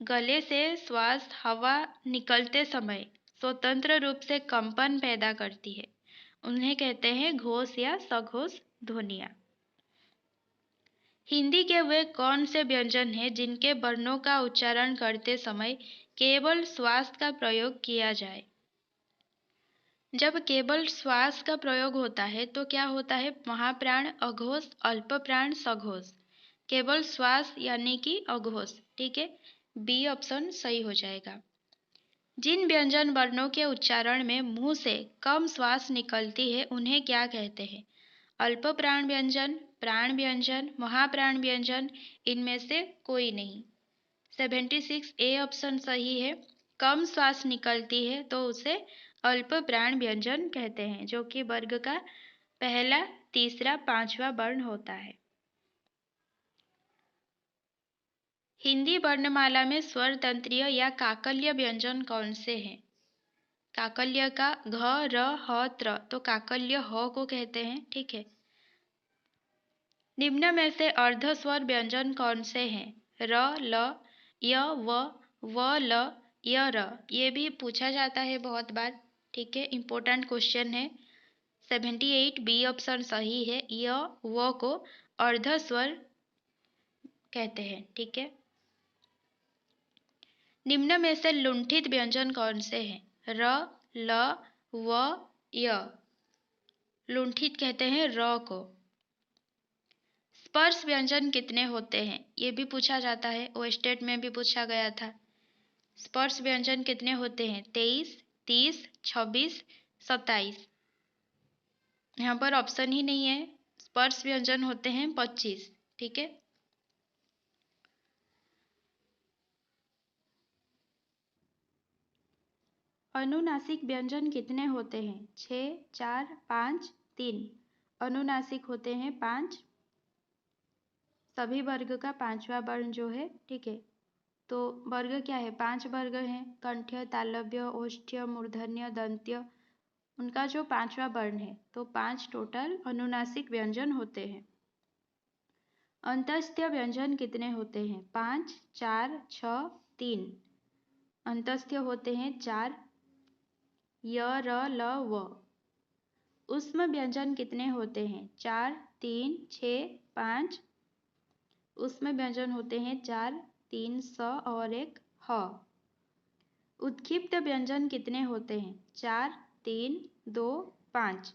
गले से श्वास हवा निकलते समय स्वतंत्र रूप से कंपन पैदा करती है उन्हें कहते हैं घोष या सघोष ध्वनियाँ। हिंदी के वे कौन से व्यंजन हैं जिनके वर्णों का उच्चारण करते समय केवल श्वास का प्रयोग किया जाए? जब केवल श्वास का प्रयोग होता है तो क्या होता है? महाप्राण, अघोष, अल्प प्राण, सघोष। केवल श्वास यानी कि अघोष। ठीक है, बी ऑप्शन सही हो जाएगा। जिन व्यंजन वर्णों के उच्चारण में मुंह से कम श्वास निकलती है उन्हें क्या कहते हैं? अल्प प्राण व्यंजन, महाप्राण व्यंजन, इनमें से कोई नहीं। 76 ए ऑप्शन सही है। कम श्वास निकलती है तो उसे अल्प प्राण व्यंजन कहते हैं, जो कि वर्ग का पहला, तीसरा, पांचवा वर्ण होता है। हिंदी वर्णमाला में स्वर तंत्रीय या काकल्य व्यंजन कौन से हैं? काकल्य का घ, र, ह, त्र, तो काकल्य ह को कहते हैं। ठीक है। निम्न में से अर्ध स्वर व्यंजन कौन से हैं? र, ल, य, व, ल, य, र। ये भी पूछा जाता है बहुत बार। ठीक है, इंपॉर्टेंट क्वेश्चन है। 78 बी ऑप्शन सही है। य, व को अर्ध स्वर कहते हैं। ठीक है। निम्न में से लुंठित व्यंजन कौन से हैं? र, ल, व, य। लुंठित कहते हैं र को। स्पर्श व्यंजन कितने होते हैं? ये भी पूछा जाता है, ओस्टेट में भी पूछा गया था। स्पर्श व्यंजन कितने होते हैं? 23, 30, 26, 27। यहाँ पर ऑप्शन ही नहीं है। स्पर्श व्यंजन होते हैं 25। ठीक है। अनुनासिक व्यंजन कितने होते हैं? 6, 4, 5, 3। अनुनासिक होते हैं 5। सभी वर्ग का पांचवा वर्ण जो है। ठीक है, तो वर्ग क्या है? 5 वर्ग हैं। कंठ्य, तालव्य, ओष्ठ्य, मूर्धन्य, दंत्य, उनका जो पांचवा वर्ण है, तो 5 टोटल अनुनासिक व्यंजन होते हैं। अंतस्थ व्यंजन कितने होते हैं? 5, 4, 6, 3। अंतस्थ होते हैं 4। य, र, ल, व। ऊष्म व्यंजन कितने होते हैं? 4, 3, 6, 5। ऊष्म व्यंजन होते हैं 4, 3, स और एक ह। उत्क्षिप्त व्यंजन कितने होते हैं? 4, 3, 2, 5।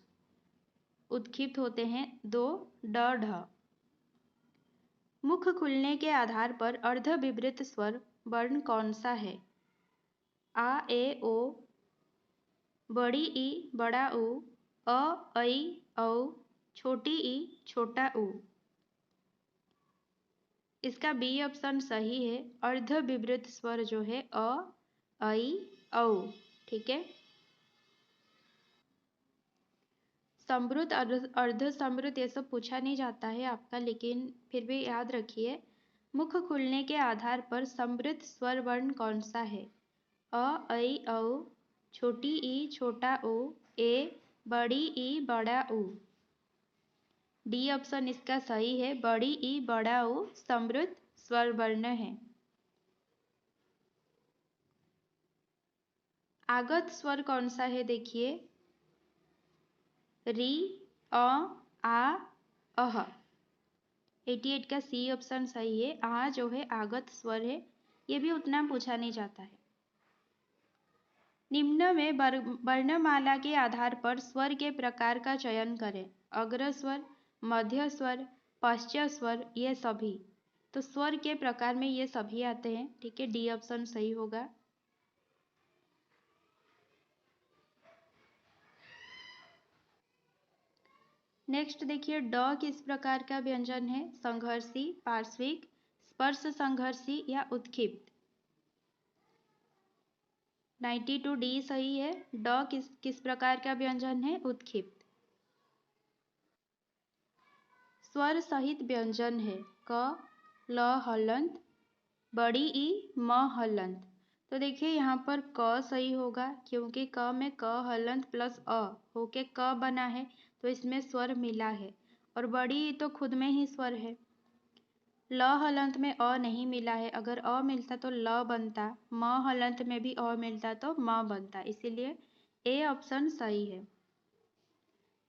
उत्क्षिप्त होते हैं 2, ड, ढ। मुख खुलने के आधार पर अर्धविवृत स्वर वर्ण कौन सा है? आ, ए, ओ, बड़ी ई, बड़ा ऊ, अ, ऐ, औ, छोटी ई, छोटा ऊ। इसका बी ऑप्शन सही है। अर्धविवृत स्वर जो है अ, ऐ, औ। ठीक है। समृद्ध, अर्ध समृद्ध, ये सब पूछा नहीं जाता है आपका, लेकिन फिर भी याद रखिए। मुख खुलने के आधार पर समृद्ध स्वर वर्ण कौन सा है? अ, ऐ, औ, छोटी ई, छोटा ऊ, ए, बड़ी ई, बड़ा ऊ। डी ऑप्शन इसका सही है। बड़ी ई, बड़ा ऊ समृद्ध स्वर वर्ण है। आगत स्वर कौन सा है? देखिए, री, अ, आ, अह। 88 का सी ऑप्शन सही है। आ जो है आगत स्वर है, ये भी उतना पूछा नहीं जाता है। निम्न में वर्णमाला के आधार पर स्वर के प्रकार का चयन करें। अग्र स्वर, मध्य स्वर, पश्च स्वर, ये सभी। तो स्वर के प्रकार में ये सभी आते हैं। ठीक है, डी ऑप्शन सही होगा। नेक्स्ट देखिए, ड किस प्रकार का व्यंजन है? संघर्षी, पार्श्विक, स्पर्श संघर्षी या उत्क्षिप्त। 92 डी सही है। ड किस प्रकार का व्यंजन है? उत्क्षिप्त। स्वर सहित व्यंजन है। क, ल हलंत, बड़ी ई, म हलंत। तो देखिए यहाँ पर क सही होगा क्योंकि क में क हलंत प्लस अ होके क बना है, तो इसमें स्वर मिला है। और बड़ी ई तो खुद में ही स्वर है। ल हलंत में अ नहीं मिला है, अगर अ मिलता तो ल बनता, म हलंत में भी अ मिलता तो म बनता, इसीलिए ए ऑप्शन सही है।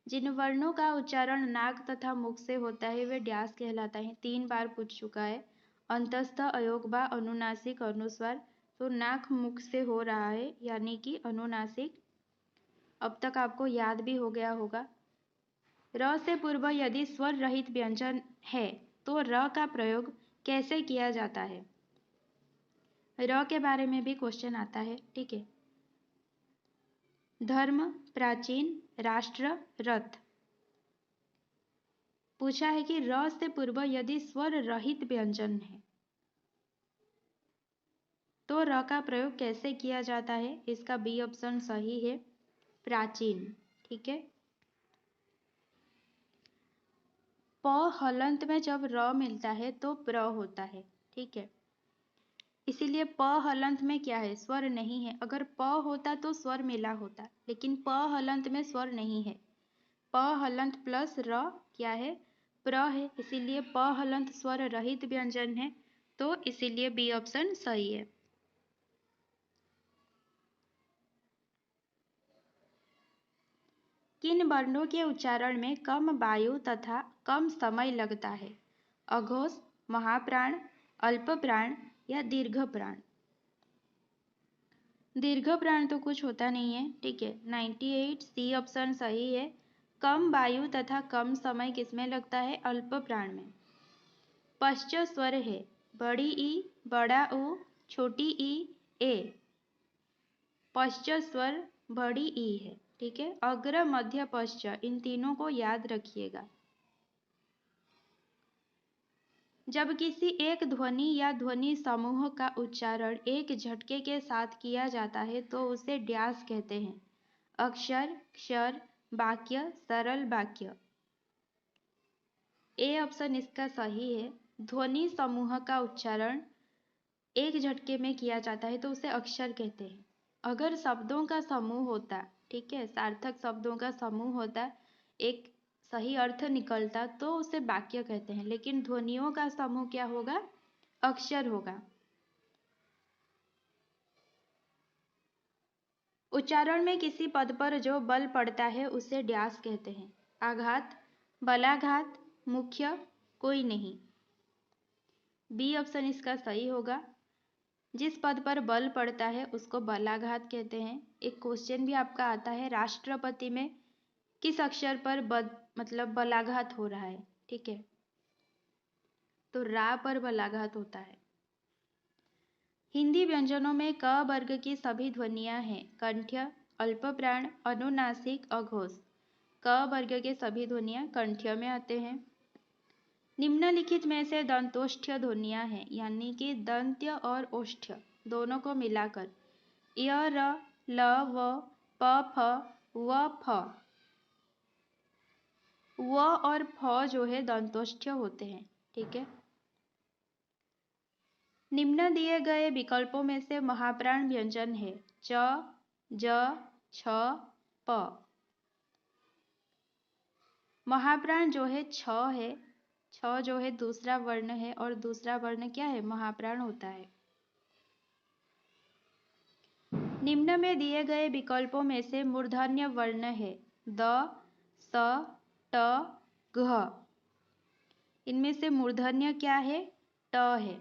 जिन वर्णों का उच्चारण नाक तथा मुख से होता है वे डैश कहलाता है। 3 बार पूछ चुका है। अंतस्थ, अयोग्य, अनुनासिक, अनुस्वार। तो नाक मुख से हो रहा है यानी कि अनुनासिक। अब तक आपको याद भी हो गया होगा। र से पूर्व यदि स्वर रहित व्यंजन है तो र का प्रयोग कैसे किया जाता है? र के बारे में भी क्वेश्चन आता है, ठीक है। धर्म, प्राचीन, राष्ट्र, रथ। पूछा है कि र से पूर्व यदि स्वर रहित व्यंजन है तो र का प्रयोग कैसे किया जाता है? इसका बी ऑप्शन सही है, प्राचीन, ठीक है। प हलंत में जब र मिलता है तो प्र होता है, ठीक है। इसीलिए प हलंत में क्या है? स्वर नहीं है। अगर प होता तो स्वर मिला होता, लेकिन प हलंत में स्वर नहीं है। प हलंत प्लस र क्या है? प्र है, इसीलिए प हलंत स्वर रहित व्यंजन है, तो इसीलिए बी ऑप्शन सही है। किन वर्णों के उच्चारण में कम वायु तथा कम समय लगता है? अघोष, महाप्राण, अल्प प्राण या दीर्घ प्राण। दीर्घ प्राण तो कुछ होता नहीं है, ठीक है। 98 सी ऑप्शन सही है। कम वायु तथा कम समय किसमें लगता है? अल्प प्राण में। पश्च स्वर है बड़ी ई, बड़ा ऊ, छोटी ई, ए। पश्च स्वर बड़ी ई है, ठीक है। अग्र, मध्य, पश्च, इन तीनों को याद रखिएगा। जब किसी एक ध्वनि या ध्वनि समूह का उच्चारण एक झटके के साथ किया जाता है तो उसे डैश कहते हैं? अक्षर, क्षर, वाक्य, सरल वाक्य। ए ऑप्शन इसका सही है। ध्वनि समूह का उच्चारण एक झटके में किया जाता है तो उसे अक्षर कहते हैं। अगर शब्दों का समूह होता, ठीक है, सार्थक शब्दों का समूह होता, एक सही अर्थ निकलता तो उसे वाक्य कहते हैं, लेकिन ध्वनियों का समूह क्या होगा? अक्षर होगा। उच्चारण में किसी पद पर जो बल पड़ता है उसे डैश कहते हैं? आघात, बलाघात, मुख्य, कोई नहीं। बी ऑप्शन इसका सही होगा। जिस पद पर बल पड़ता है उसको बलाघात कहते हैं। एक क्वेश्चन भी आपका आता है, राष्ट्रपति में किस अक्षर पर मतलब बलाघात हो रहा है, ठीक है, तो रा पर बलाघात होता है। हिंदी व्यंजनों में क वर्ग की सभी ध्वनियां हैं? कंठ्य, अल्पप्राण, अनुनासिक, अघोष। क वर्ग के सभी ध्वनियां कंठ्य में आते हैं। निम्नलिखित में से दंतोष्ठ्य ध्वनियां हैं, यानी कि दंत्य और ओष्ठ्य दोनों को मिलाकर? य, र, ल, व, प, फ, व, फ। व और फ जो है दंतोष्ठ्य होते हैं, ठीक है। निम्न दिए गए विकल्पों में से महाप्राण व्यंजन है? च, ज, छ, प। महाप्राण जो है छ है। छ जो है दूसरा वर्ण है और दूसरा वर्ण क्या है? महाप्राण होता है। निम्न में दिए गए विकल्पों में से मूर्धन्य वर्ण है? द, स, ट, घ। इनमें से मूर्धन्य क्या है? ट है।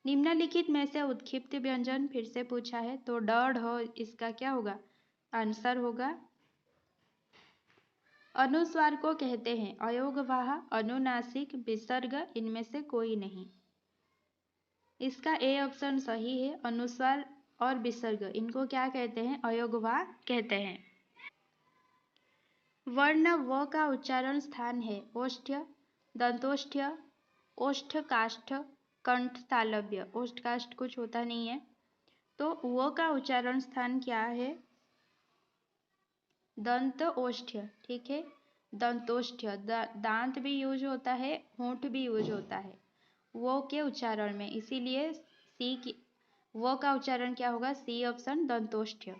निम्नलिखित में से उत्क्षिप्त व्यंजन फिर से पूछा है, तो ड, ढ इसका क्या होगा? आंसर होगा। अनुस्वार को कहते हैं? अयोगवाह, अनुनासिक, विसर्ग, इनमें से कोई नहीं। इसका ए ऑप्शन सही है। अनुस्वार और विसर्ग इनको क्या कहते हैं? अयोगवाह कहते हैं। वर्ण व का उच्चारण स्थान है? ओष्ठ्य, दंतोष्ठ्य, ओष्ठ काष्ठ, कंठ तालव्य, ओष्ठ काष्ठ कुछ होता नहीं है। तो वो का उच्चारण स्थान क्या है? दंत ओष्ठ्य, ठीक है, दंतोष्ठ्य। दांत भी यूज होता है, होंठ भी यूज होता है वो के उच्चारण में, इसीलिए सी की वो का उच्चारण क्या होगा? C option, दंतोष्ठ्य।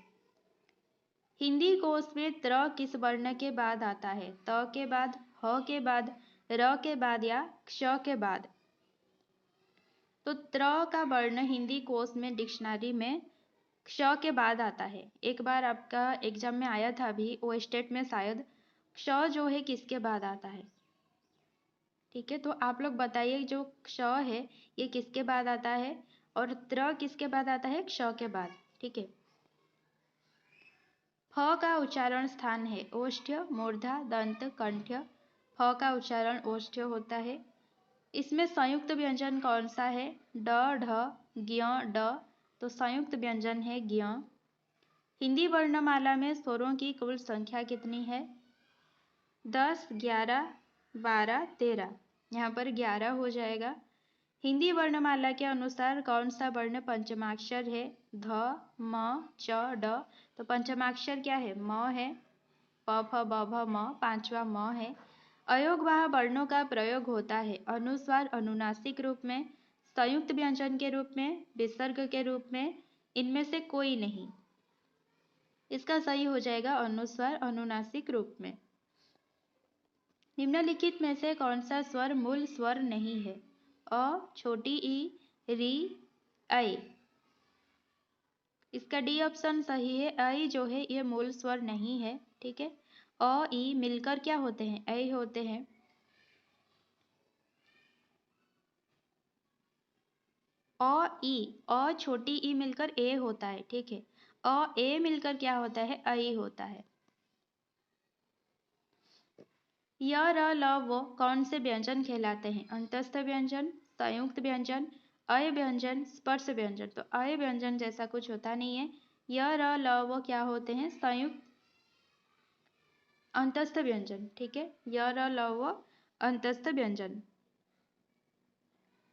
हिंदी कोश में त्र किस वर्ण के बाद आता है? त के बाद, ह के बाद, र के बाद या क्ष के बाद? तो त्र का वर्ण हिंदी कोश में डिक्शनरी में क्ष के बाद आता है। एक बार आपका एग्जाम में आया था अभी ओ स्टेट में शायद, क्ष जो है किसके बाद आता है? ठीक है, तो आप लोग बताइए जो क्ष है ये किसके बाद आता है और त्र किसके बाद आता है? क्ष के बाद। ठीक है। फ का उच्चारण स्थान है ओष्ठ्य, मूर्धा, दंत, कंठ्य। फ का उच्चारण ओष्ठ्य होता है। इसमें संयुक्त व्यंजन कौन सा है? ड, ढ, ज्ञ, ड। तो संयुक्त व्यंजन है ज्ञ। हिंदी वर्णमाला में स्वरों की कुल संख्या कितनी है? 10, 11, 12, 13। यहाँ पर 11 हो जाएगा। हिंदी वर्णमाला के अनुसार कौन सा वर्ण पंचमाक्षर है? ध, म, च, ड। तो पंचमाक्षर क्या है? म है। प, फ, ब, भ, म, पांचवा म है। अयोगवाह वर्णों का प्रयोग होता है अनुस्वार, अनुनासिक रूप में, संयुक्त व्यंजन के रूप में, विसर्ग के रूप में, इनमें से कोई नहीं। इसका सही हो जाएगा अनुस्वार, अनुनासिक रूप में। निम्नलिखित में से कौन सा स्वर मूल स्वर नहीं है? अ, छोटी ई, री, ऐ। इसका डी ऑप्शन सही है। ऐ जो है ये मूल स्वर नहीं है। ठीक है। अ, ई मिलकर क्या होते हैं? ऐ होते हैं। अ, ई, अ छोटी ई मिलकर ए होता है। ठीक है। अ, ए मिलकर क्या होता है? ऐ होता है। य, र, ल, व कौन से व्यंजन कहलाते हैं? अंतस्थ व्यंजन, संयुक्त व्यंजन, अय व्यंजन, स्पर्श व्यंजन। तो अय व्यंजन जैसा कुछ होता नहीं है। य, र, ल, व क्या होते हैं? संयुक्त अंतस्थ व्यंजन। ठीक है। य, र, ल, व अंतस्थ व्यंजन।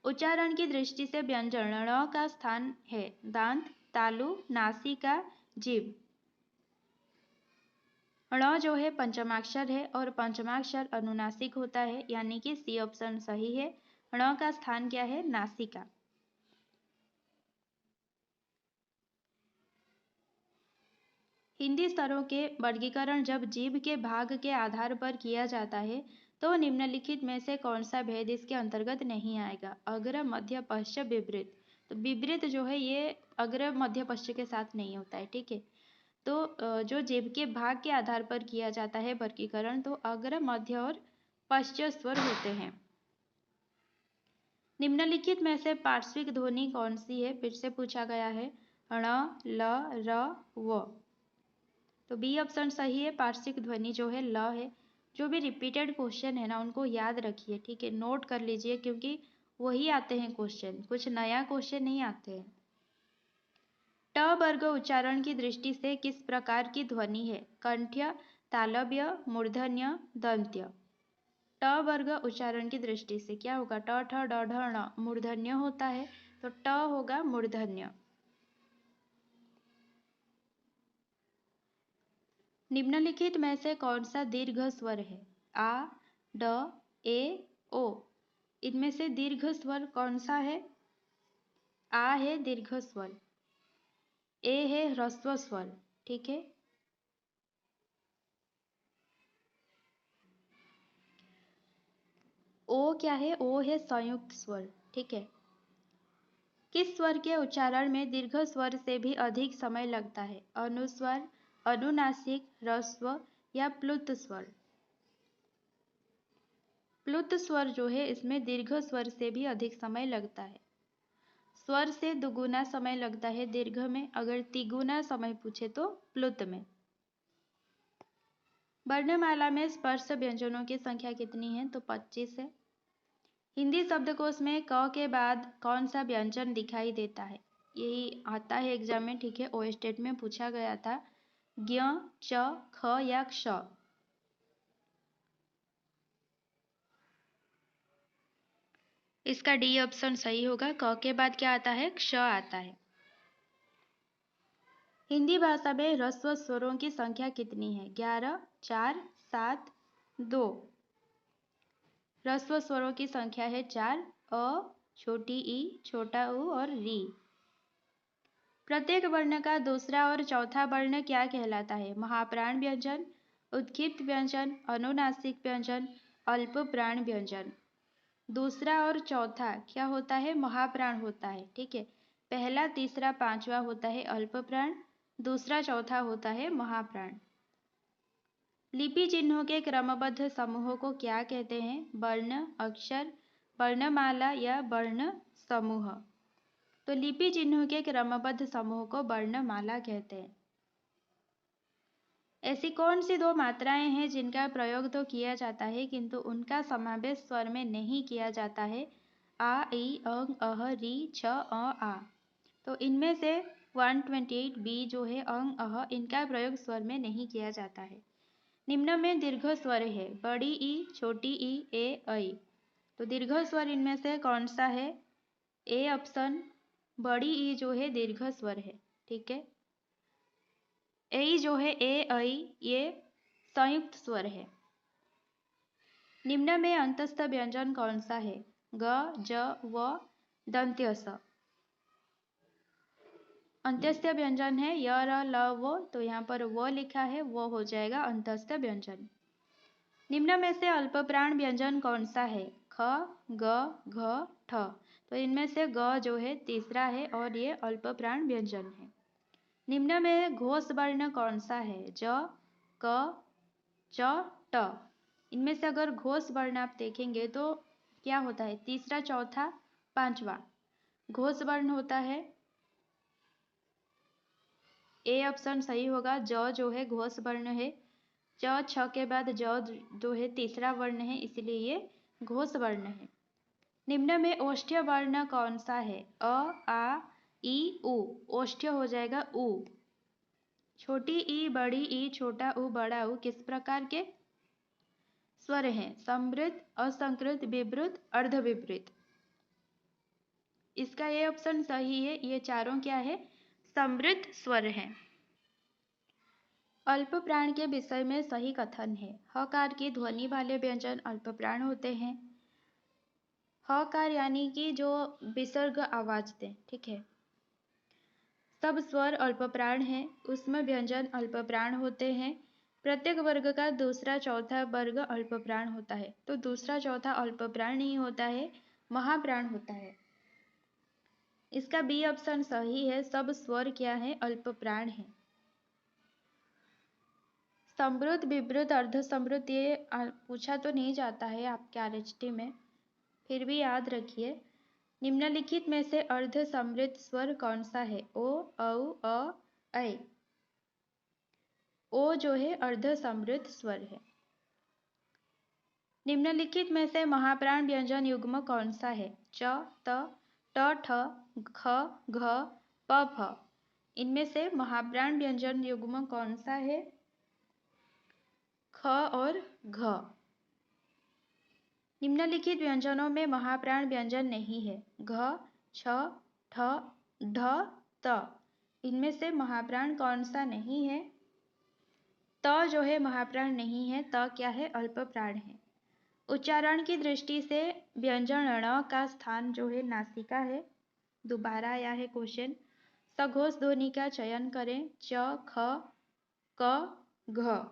उच्चारण की दृष्टि से व्यंजन ण का स्थान है दांत, तालु, नासिका, जीभ। ण जो है पंचमाक्षर है और पंचमाक्षर अनुनासिक होता है, यानी कि सी ऑप्शन सही है। ण का स्थान क्या है? नासिका। हिंदी स्तरों के वर्गीकरण जब जीभ के भाग के आधार पर किया जाता है तो निम्नलिखित में से कौन सा भेद इसके अंतर्गत नहीं आएगा? अग्र, मध्य, पश्च, विपरीत। तो विपरीत जो है ये अग्र, मध्य, पश्च के साथ नहीं होता है। ठीक है। तो जो जीभ के भाग के आधार पर किया जाता है वर्गीकरण, तो अग्र, मध्य और पश्च स्वर होते हैं। निम्नलिखित में से पार्श्विक ध्वनि कौन सी है? फिर से पूछा गया है। ण, ल, र, व। तो बी ऑप्शन सही है। पार्श्विक ध्वनि जो है ल है। जो भी रिपीटेड क्वेश्चन है ना उनको याद रखिए। ठीक है, नोट कर लीजिए क्योंकि वही आते हैं क्वेश्चन, कुछ नया क्वेश्चन नहीं आते हैं। ट वर्ग उच्चारण की दृष्टि से किस प्रकार की ध्वनि है? कंठ्य, तालव्य, मूर्धन्य, दंत्य। ट वर्ग उच्चारण की दृष्टि से क्या होगा? ट, ठ, ड, ढ, ण मूर्धन्य होता है, तो ट होगा मूर्धन्य। निम्नलिखित में से कौन सा दीर्घ स्वर है? आ, ड, ए, ओ। इनमें से दीर्घ स्वर कौन सा है? आ है दीर्घ स्वर, ए है ह्रस्व स्वर। ठीक है। ओ क्या है? ओ है संयुक्त स्वर। ठीक है। किस स्वर के उच्चारण में दीर्घ स्वर से भी अधिक समय लगता है? अनुस्वर, अनुनासिक, ह्रस्व या प्लुत स्वर? प्लुत स्वर जो है इसमें दीर्घ स्वर से भी अधिक समय लगता है। स्वर से दुगुना समय लगता है दीर्घ में, अगर तिगुना समय पूछे तो प्लुत में। वर्णमाला में स्पर्श व्यंजनों की संख्या कितनी है? तो 25 है। हिंदी शब्दकोश में क के बाद कौन सा व्यंजन दिखाई देता है? यही आता है एग्जाम में। ठीक है, ओ स्टेट में पूछा गया था। ज्ञ, च, ख या क्ष? इसका डी ऑप्शन सही होगा। क के बाद क्या आता है? क्ष आता है। हिंदी भाषा में ह्रस्व स्वरों की संख्या कितनी है? 11, 4, 7, 2। ह्रस्व स्वरों की संख्या है 4। अ, छोटी ई, छोटा उ और री। प्रत्येक वर्ण का दूसरा और चौथा वर्ण क्या कहलाता है? महाप्राण व्यंजन, उत्क्षिप्त व्यंजन, अनुनासिक व्यंजन, अल्प प्राण व्यंजन। दूसरा और चौथा क्या होता है? महाप्राण होता है। ठीक है, पहला, तीसरा, पांचवा होता है अल्प प्राण, दूसरा चौथा होता है महाप्राण। लिपि चिन्हों के क्रमबद्ध समूहों को क्या कहते हैं? वर्ण, अक्षर, वर्णमाला या वर्ण समूह। तो लिपि चिन्हों के क्रमबद्ध समूह को वर्णमाला कहते हैं। ऐसी कौन सी दो मात्राएं हैं जिनका प्रयोग तो किया जाता है किंतु उनका समावेश स्वर में नहीं किया जाता है? आ, ई, अंग, अह, री, छ, आ। तो इनमें से 128 बी जो है अंग, अह, इनका प्रयोग स्वर में नहीं किया जाता है। निम्न में दीर्घ स्वर है? बड़ी ई, छोटी ई, ए, ऐ। तो दीर्घ स्वर इनमें से कौन सा है? ए ऑप्शन, बड़ी ई जो है दीर्घ स्वर है। ठीक है, ए जो है ए, ऐ, ये संयुक्त स्वर है। निम्न में अंतस्थ व्यंजन कौन सा है? ग, ज, व, दंत्य स। अंत्यस्थ व्यंजन है य, र, ल, व। तो यहाँ पर व लिखा है, वो हो जाएगा अंतस्थ व्यंजन। निम्न में से अल्पप्राण व्यंजन कौन सा है? ख, ग, घ, ठ। तो इनमें से ग जो है तीसरा है और ये अल्पप्राण व्यंजन है। निम्न में घोष वर्ण कौन सा है? ज, क, च, ट। इनमें से अगर घोष वर्ण आप देखेंगे तो क्या होता है? तीसरा, चौथा, पांचवा घोष वर्ण होता है। ए ऑप्शन सही होगा। ज जो है घोष वर्ण है। च, छ के बाद ज जो है तीसरा वर्ण है, इसलिए ये घोष वर्ण है। निम्न में ओष्ठ्य वर्ण कौन सा है? अ, आ, ई, उ। ओष्ठ्य हो जाएगा उ। छोटी ई, बड़ी ई, छोटा उ, बड़ा उ किस प्रकार के स्वर हैं? समृद्ध, असंकृत, विवृत, अर्धविवृत। इसका ये ऑप्शन सही है। ये चारों क्या है? समृद्ध स्वर हैं। अल्प प्राण के विषय में सही कथन है। हकार की ध्वनि वाले व्यंजन अल्प प्राण होते हैं। हकार यानी कि जो विसर्ग आवाज दें। ठीक है, सब स्वर अल्प प्राण हैं, उसमें व्यंजन अल्प प्राण होते हैं। प्रत्येक वर्ग का दूसरा चौथा वर्ग अल्प प्राण होता है। तो दूसरा चौथा अल्प प्राण नहीं होता है, महाप्राण होता है। इसका बी ऑप्शन सही है। सब स्वर क्या है? अल्प प्राण है। समृद्ध, विवृत, अर्ध समृद्ध ये पूछा तो नहीं जाता है आपके आरएचटी में, फिर भी याद रखिए। निम्नलिखित में से अर्ध समृद्ध स्वर कौन सा है? ओ, औ, अ, ऐ। ओ जो है अर्ध समृद्ध स्वर है। निम्नलिखित में से महाप्राण व्यंजन युग्म कौन सा है? च, त, ट, ठ, ख, घ, प, फ। इनमें से महाप्राण व्यंजन युग्म कौन सा है? ख और घ। निम्नलिखित व्यंजनों में महाप्राण व्यंजन नहीं है। घ, छ, ठ, ढ, त। इनमें से महाप्राण कौन सा नहीं है? त जो है महाप्राण नहीं है। त क्या है? अल्प प्राण है। उच्चारण की दृष्टि से व्यंजन ण का स्थान जो है नासिका है। दोबारा आया है क्वेश्चन। सघोष ध्वनि का चयन करें। च, ख, क, घ।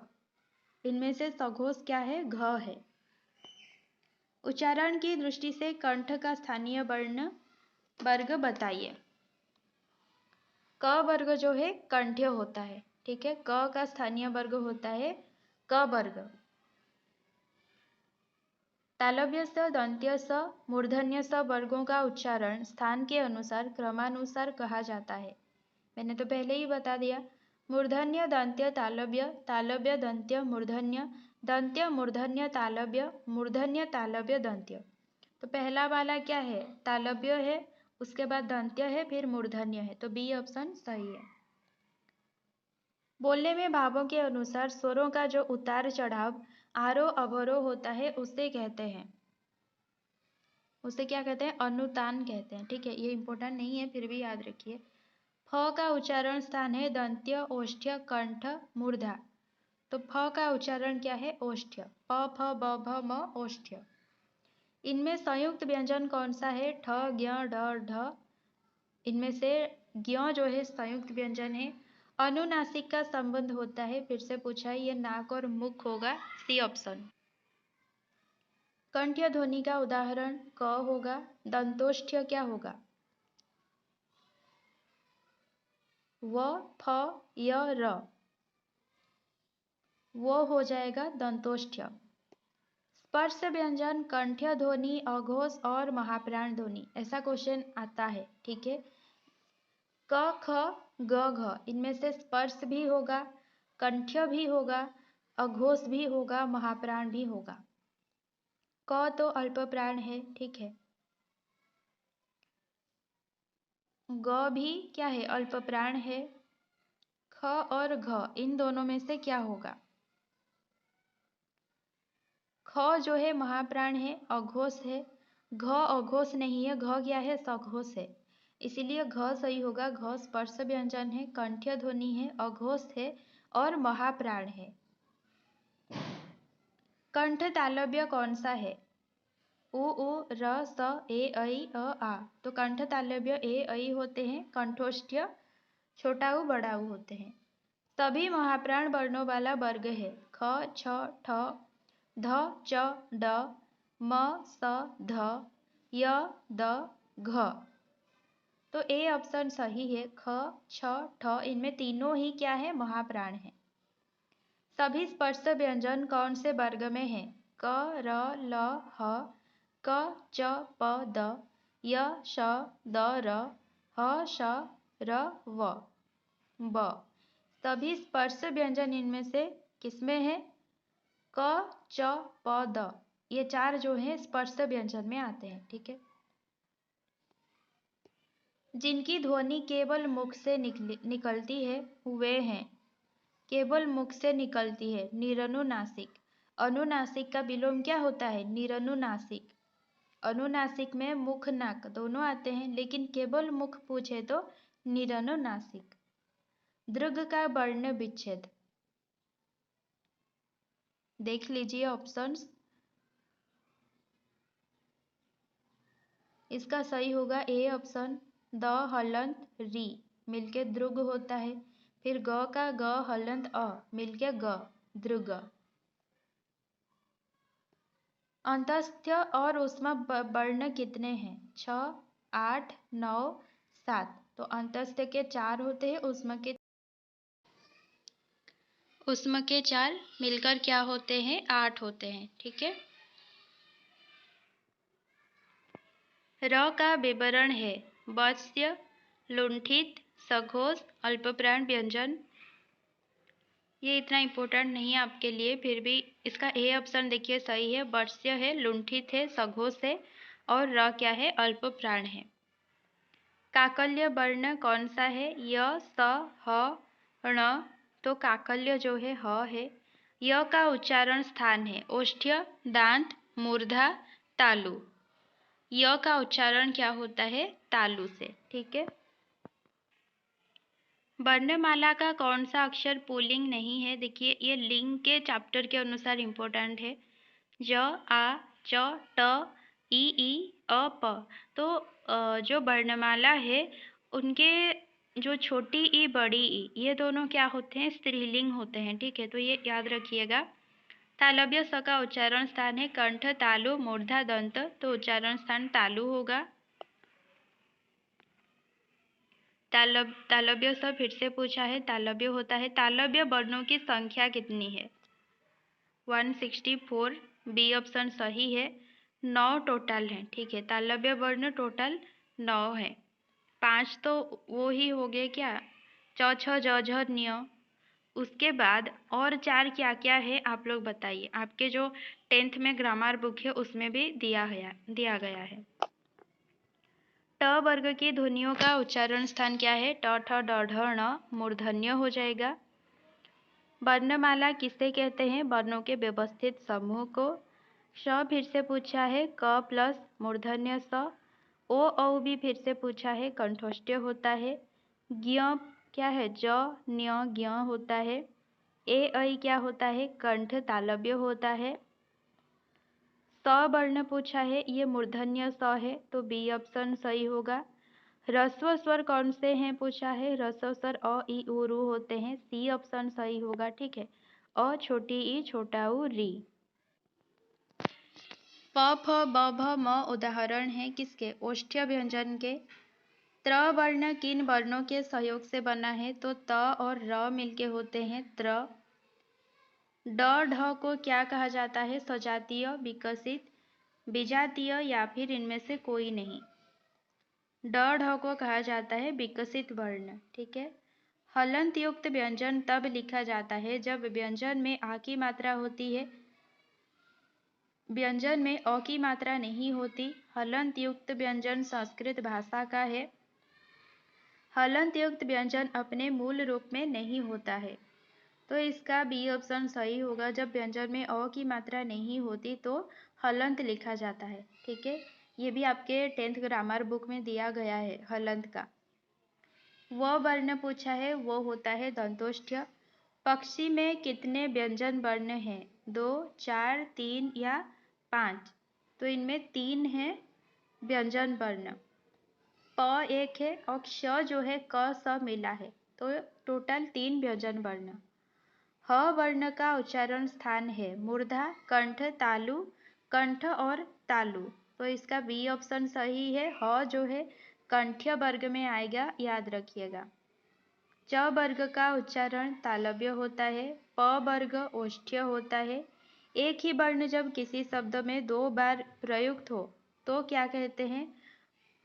इनमें से सघोष क्या है? घ है। उच्चारण की दृष्टि से कंठ का स्थानीय वर्ण वर्ग बताइए। क वर्ग जो है कंठ्य होता है। ठीक है, क का स्थानीय वर्ग होता है क वर्ग। तालव्य स, दंत्य स, मूर्धन्य स वर्गों का उच्चारण स्थान के अनुसार क्रमानुसार कहा जाता है। मैंने तो पहले ही बता दिया। मूर्धन्य, दंत्य, तालव्य, तालव्य, दंत्य, मूर्धन्य, दंत्य, मूर्धन्य, तालव्य, मूर्धन्य, तालव्य, दंत्य। तो पहला वाला क्या है? तालव्य है, उसके बाद दंत्य है, फिर मूर्धन्य है। तो बी ऑप्शन सही है। बोलने में भावों के अनुसार स्वरों का जो उतार चढ़ाव आरोह अवरोह होता है उसे कहते हैं। उसे क्या कहते हैं? अनुतान कहते हैं। ठीक है, ये इंपॉर्टेंट नहीं है, फिर भी याद रखिए। फ का उच्चारण स्थान है दंत्य, ओष्ठ्य, कंठ, मूर्धा। तो फ का उच्चारण क्या है? ओष्ठ्य। प फ ब भ म ओष्ठ्य। इनमें संयुक्त व्यंजन कौन सा है? ठ, ज्ञ, ढ, ढ। इनमें से ज्ञ जो है संयुक्त व्यंजन है। अनुनासिक का संबंध होता है, फिर से पूछा है, ये नाक और मुख होगा, सी ऑप्शन। कंठ्य ध्वनि का उदाहरण क होगा। दंतोष्ठ्य क्या होगा? व, फ, य, र। वो हो जाएगा दंतोष्ठ्य। स्पर्श व्यंजन कंठ्य ध्वनि, अघोष और महाप्राण ध्वनि, ऐसा क्वेश्चन आता है। ठीक है, क, ख, ग, घ, इनमें से स्पर्श भी होगा, कंठ्य भी होगा, अघोष भी होगा, महाप्राण भी होगा। क तो अल्प प्राण है। ठीक है, ग भी क्या है? अल्प प्राण है। ख और घ इन दोनों में से क्या होगा? ख जो है महाप्राण है, अघोष है। घ अघोष नहीं है, घ क्या है? सघोष है। इसीलिए घ सही होगा। घ स्पर्श व्यंजन है, कंठ्य ध्वनि है, अघोष है और महाप्राण है। कंठ तालव्य कौन सा है? उ, र, स, ए, ऐ, आ। तो कंठ तालव्य ए, ऐ होते हैं। कंठोष्ठ्य छोटा उ, बड़ा उ होते हैं। सभी महाप्राण वर्णों वाला वर्ग है। ख, छ, ठ, ध, च, ड, म, स, ध, य, द, घ। तो ए ऑप्शन सही है। ख, छ, ठ इनमें तीनों ही क्या है? महाप्राण है। सभी स्पर्श व्यंजन कौन से वर्ग में है? क, र, ल, ह, क, च, प, द, य, श, द, र, ह, श, र, व, ब। सभी स्पर्श व्यंजन इनमें से किसमें है? क, च, प, द, ये चार जो है स्पर्श व्यंजन में आते हैं। ठीक है, जिनकी ध्वनि केवल मुख से निकलती है वे हैं, केवल मुख से निकलती है, निरनुनासिक। अनुनासिक का विलोम क्या होता है? निरनुनासिक। अनुनासिक में मुख नाक दोनों आते हैं, लेकिन केवल मुख पूछे तो निरनुनासिक। दृघ का वर्ण विच्छेद देख लीजिए ऑप्शंस। इसका सही होगा ए ऑप्शन। द हलंत री मिलके दृघ होता है। फिर ग का ग हलंत अ मिलके ग, दृघ। अंतस्थ और ऊष्मा वर्ण कितने हैं? 6, 8, 9, 7। तो अंतस्थ के 4 होते हैं, ऊष्मा के 4 मिलकर क्या होते हैं? 8 होते हैं। ठीक है, र का विवरण है वत्स्य, लुंठित, सघोष, अल्पप्राण व्यंजन। ये इतना इम्पोर्टेंट नहीं है आपके लिए, फिर भी इसका ए ऑप्शन देखिए सही है। वत्स्य है, लुंठित है, सघोष है और र क्या है? अल्पप्राण है। काकल्य वर्ण कौन सा है? य, स, ह, ण। तो काकल्य जो है ह है। य का उच्चारण स्थान है ओष्ठ्य, दांत, मूर्धा, तालु। य का उच्चारण क्या होता है? तालु से। ठीक है, वर्णमाला का कौन सा अक्षर पुल्लिंग नहीं है? देखिए, ये लिंग के चैप्टर के अनुसार इम्पोर्टेंट है। ज, आ, च, ट, ई, अ, प। तो जो वर्णमाला है उनके जो छोटी ई, बड़ी ई, ये दोनों क्या होते हैं? स्त्रीलिंग होते हैं। ठीक है, तो ये याद रखिएगा। तालव्य स का उच्चारण स्थान है कंठ, तालु, मूर्धा, दंत। तो उच्चारण स्थान तालु होगा। तालव्य स फिर से पूछा है, तालव्य होता है। तालव्य वर्णों की संख्या कितनी है? 164। बी ऑप्शन सही है। 9 टोटल है। ठीक है, तालव्य वर्ण टोटल 9 है। 5 तो वो ही हो गए क्या? च, छ, ज, झ, न्य। उसके बाद और 4 क्या क्या है आप लोग बताइए। आपके जो 10th में ग्रामर बुक है उसमें भी दिया गया है। ट वर्ग की ध्वनियों का उच्चारण स्थान क्या है? ट, ठ, ड, ढ, ण मूर्धन्य हो जाएगा। वर्णमाला किसे कहते हैं? वर्णों के व्यवस्थित समूह को। श फिर से पूछा है क प्लस मूर्धन्य स। ओ औ भी फिर से पूछा है कंठोष्ठ्य होता है। ज्ञ क्या है ज न्य ज्ञ होता है। ए ऐ क्या होता है कंठ तालव्य होता है। स वर्ण पूछा है ये मूर्धन्य स है तो बी ऑप्शन सही होगा। ह्रस्व स्वर कौन से हैं पूछा है ह्रस्व स्वर अ ई उ रू होते हैं सी ऑप्शन सही होगा। ठीक है अ छोटी ई छोटा उ री। प फ ब भ म उदाहरण है किसके ओष्ठ्य व्यंजन के। त्र वर्ण किन वर्णों के सहयोग से बना है तो त और र मिलके होते हैं त्र। ड ढ को क्या कहा जाता है सजातीय विकसित विजातीय या फिर इनमें से कोई नहीं। ड ढ को कहा जाता है विकसित वर्ण। ठीक है हलंत युक्त व्यंजन तब लिखा जाता है जब व्यंजन में आ की मात्रा होती है व्यंजन में अ की मात्रा नहीं होती। हलंत युक्त व्यंजन संस्कृत भाषा का है। हलंत युक्त व्यंजन अपने मूल रूप में नहीं होता है तो इसका बी ऑप्शन सही होगा। जब व्यंजन में अ की मात्रा नहीं होती तो हलंत लिखा जाता है। ठीक है ये भी आपके 10th ग्रामर बुक में दिया गया है हलंत का। वो वर्ण पूछा है वो होता है दंतोष्ठ्य। पक्षी में कितने व्यंजन वर्ण हैं 2 4 3 या 5 तो इनमें 3 है व्यंजन वर्ण। प एक है और क्ष जो है क स मिला है तो टोटल 3 व्यंजन वर्ण। ह वर्ण का उच्चारण स्थान है मूर्धा कंठ तालु कंठ और तालु तो इसका बी ऑप्शन सही है। ह जो है कंठ्य वर्ग में आएगा याद रखिएगा। च वर्ग का उच्चारण तालव्य होता है। प वर्ग ओष्ठ्य होता है। एक ही वर्ण जब किसी शब्द में 2 बार प्रयुक्त हो तो क्या कहते हैं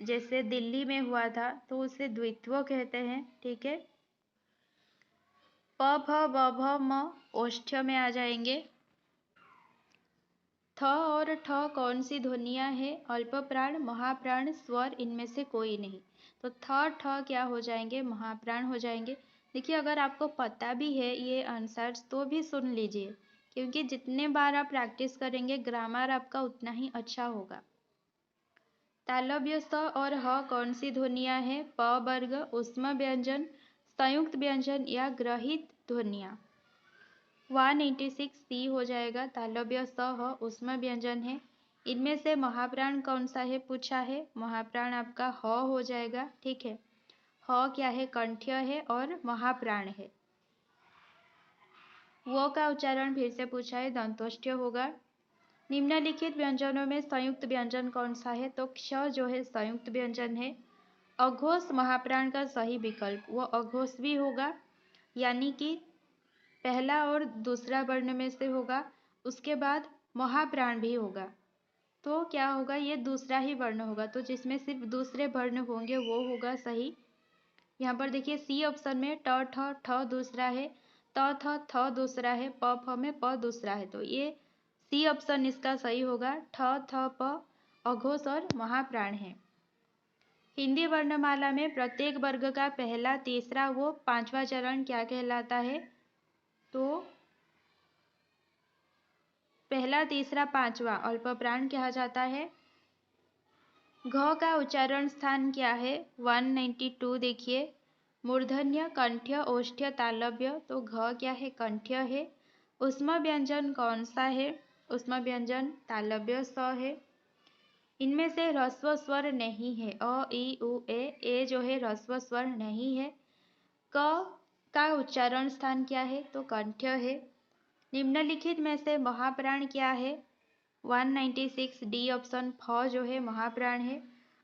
जैसे दिल्ली में हुआ था तो उसे द्वित्व कहते हैं। ठीक है प फ ब भ म ओष्ठ्य में आ जाएंगे। थ और ठ कौन सी ध्वनियाँ हैं अल्प प्राण महाप्राण स्वर इनमें से कोई नहीं तो थ ठ क्या हो जाएंगे महाप्राण हो जाएंगे। देखिए अगर आपको पता भी है ये आंसर्स तो भी सुन लीजिए क्योंकि जितने बार आप प्रैक्टिस करेंगे ग्रामर आपका उतना ही अच्छा होगा। तालव्य स और ह कौन सी ध्वनियाँ हैं प वर्ग ऊष्म व्यंजन संयुक्त व्यंजन या ग्रहित ध्वनियाँ। 186 सी हो जाएगा। तालव्य स ह ऊष्म व्यंजन है। इनमें से महाप्राण कौन सा है पूछा है महाप्राण आपका ह हो जाएगा। ठीक है ह क्या है कंठ्य है और महाप्राण है। वो का उच्चारण फिर से पूछा है दंतोष्ठ्य होगा। निम्नलिखित व्यंजनों में संयुक्त व्यंजन कौन सा है तो क्ष जो है संयुक्त व्यंजन है। अघोष महाप्राण का सही विकल्प वो अघोष भी होगा यानी कि पहला और दूसरा वर्ण में से होगा उसके बाद महाप्राण भी होगा तो क्या होगा ये दूसरा ही वर्ण होगा तो जिसमें सिर्फ दूसरे वर्ण होंगे वो होगा सही। यहाँ पर देखिए सी ऑप्शन में ट ठ ठ दूसरा है त थ थ दूसरा है प फ में प दूसरा है तो ये सी ऑप्शन इसका सही होगा। ठ थ प अघोष और महाप्राण है। हिंदी वर्णमाला में प्रत्येक वर्ग का पहला तीसरा वो पांचवा चरण क्या कहलाता है तो पहला तीसरा पांचवा अल्पप्राण कहा जाता है। घ का उच्चारण स्थान क्या है 192 देखिए मूर्धन्य कंठ्य ओष्ठ्य तालव्य तो घ क्या है कंठ्य है। ऊष्म व्यंजन कौन सा है ऊष्म व्यंजन तालव्य स है। इनमें से ह्रस्व स्वर नहीं है अ ई उ ए जो है ह्रस्व स्वर नहीं है। क का उच्चारण स्थान क्या है तो कंठ्य है। निम्नलिखित में से महाप्राण क्या है 196 डी ऑप्शन फ जो है महाप्राण है।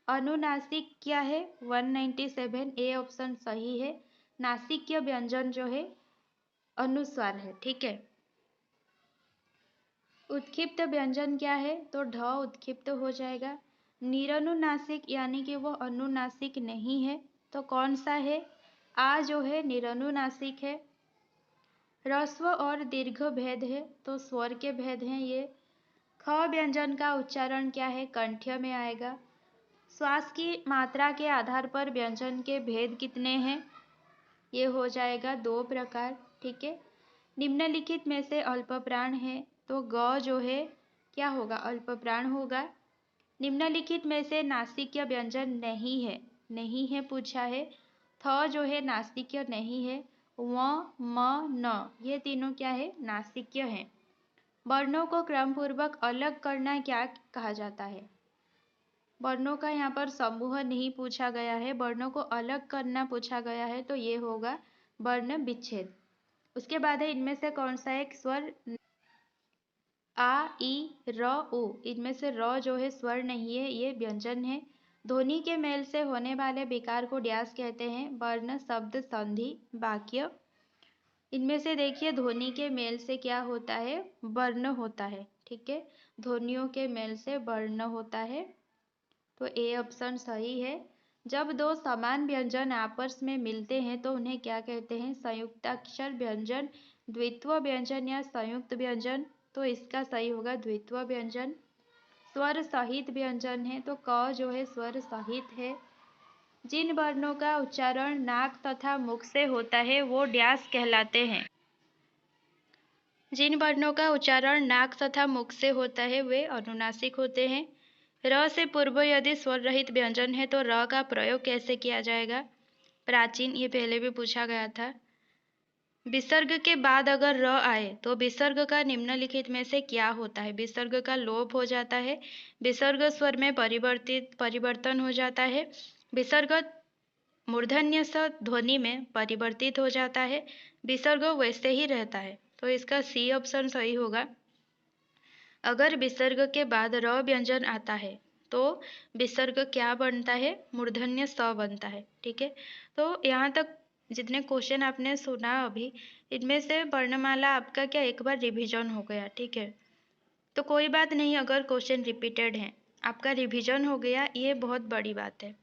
अनुनासिक क्या है 197 ए ऑप्शन सही है। नासिक्य व्यंजन जो है अनुस्वार है। ठीक है उत्क्षिप्त व्यंजन क्या है तो ढ उत्क्षिप्त हो जाएगा। निरनुनासिक यानी कि वो अनुनासिक नहीं है तो कौन सा है आ जो है निरनुनासिक है। ह्रस्व और दीर्घ भेद है तो स्वर के भेद हैं ये। ख व्यंजन का उच्चारण क्या है कंठ्य में आएगा। श्वास की मात्रा के आधार पर व्यंजन के भेद कितने हैं ये हो जाएगा 2 प्रकार। ठीक है निम्नलिखित में से अल्पप्राण है तो ग जो है क्या होगा? अल्पप्राण होगा। निम्नलिखित में से नासिक्य व्यंजन नहीं है, नहीं है पूछा है। थ जो है नासिक्य नहीं है। व, म, न ये तीनों क्या है? नासिक्य है। वर्णों को क्रमपूर्वक अलग करना क्या कहा जाता है? वर्णों का यहाँ पर समूह नहीं पूछा गया है, वर्णों को अलग करना पूछा गया है, तो ये होगा वर्ण विच्छेद। उसके बाद है इनमें से कौन सा एक स्वर? आ, ई, र, उ। इनमें से र जो है स्वर नहीं है, ये व्यंजन है। ध्वनि के मेल से होने वाले विकार को डैश कहते हैं? वर्ण, शब्द, संधि, वाक्य। इनमें से देखिए ध्वनि के मेल से क्या होता है? वर्ण होता है। ठीक है, ध्वनियों के मेल से वर्ण होता है, तो ए ऑप्शन सही है। जब दो समान व्यंजन आपस में मिलते हैं तो उन्हें क्या कहते हैं? संयुक्ताक्षर व्यंजन, द्वित्व व्यंजन या संयुक्त व्यंजन, तो इसका सही होगा द्वित्व व्यंजन। स्वर सहित व्यंजन है, तो क जो है स्वर सहित है। जिन वर्णों का उच्चारण नाक तथा मुख से होता है वो डैश कहलाते हैं? जिन वर्णों का उच्चारण नाक तथा मुख से होता है वे अनुनासिक होते हैं। र से पूर्व यदि स्वर रहित व्यंजन है तो र का प्रयोग कैसे किया जाएगा? प्राचीन, ये पहले भी पूछा गया था। विसर्ग के बाद अगर र आए तो विसर्ग का निम्नलिखित में से क्या होता है? विसर्ग का लोप हो जाता है, विसर्ग स्वर में परिवर्तन हो जाता है, विसर्ग मूर्धन्य स ध्वनि में परिवर्तित हो जाता है, विसर्ग वैसे ही रहता है, तो इसका सी ऑप्शन सही होगा। अगर विसर्ग के बाद र व्यंजन आता है तो विसर्ग क्या बनता है? मूर्धन्य स बनता है। ठीक है, तो यहाँ तक जितने क्वेश्चन आपने सुना अभी, इनमें से वर्णमाला आपका क्या एक बार रिवीजन हो गया। ठीक है, तो कोई बात नहीं, अगर क्वेश्चन रिपीटेड हैं, आपका रिवीजन हो गया, ये बहुत बड़ी बात है।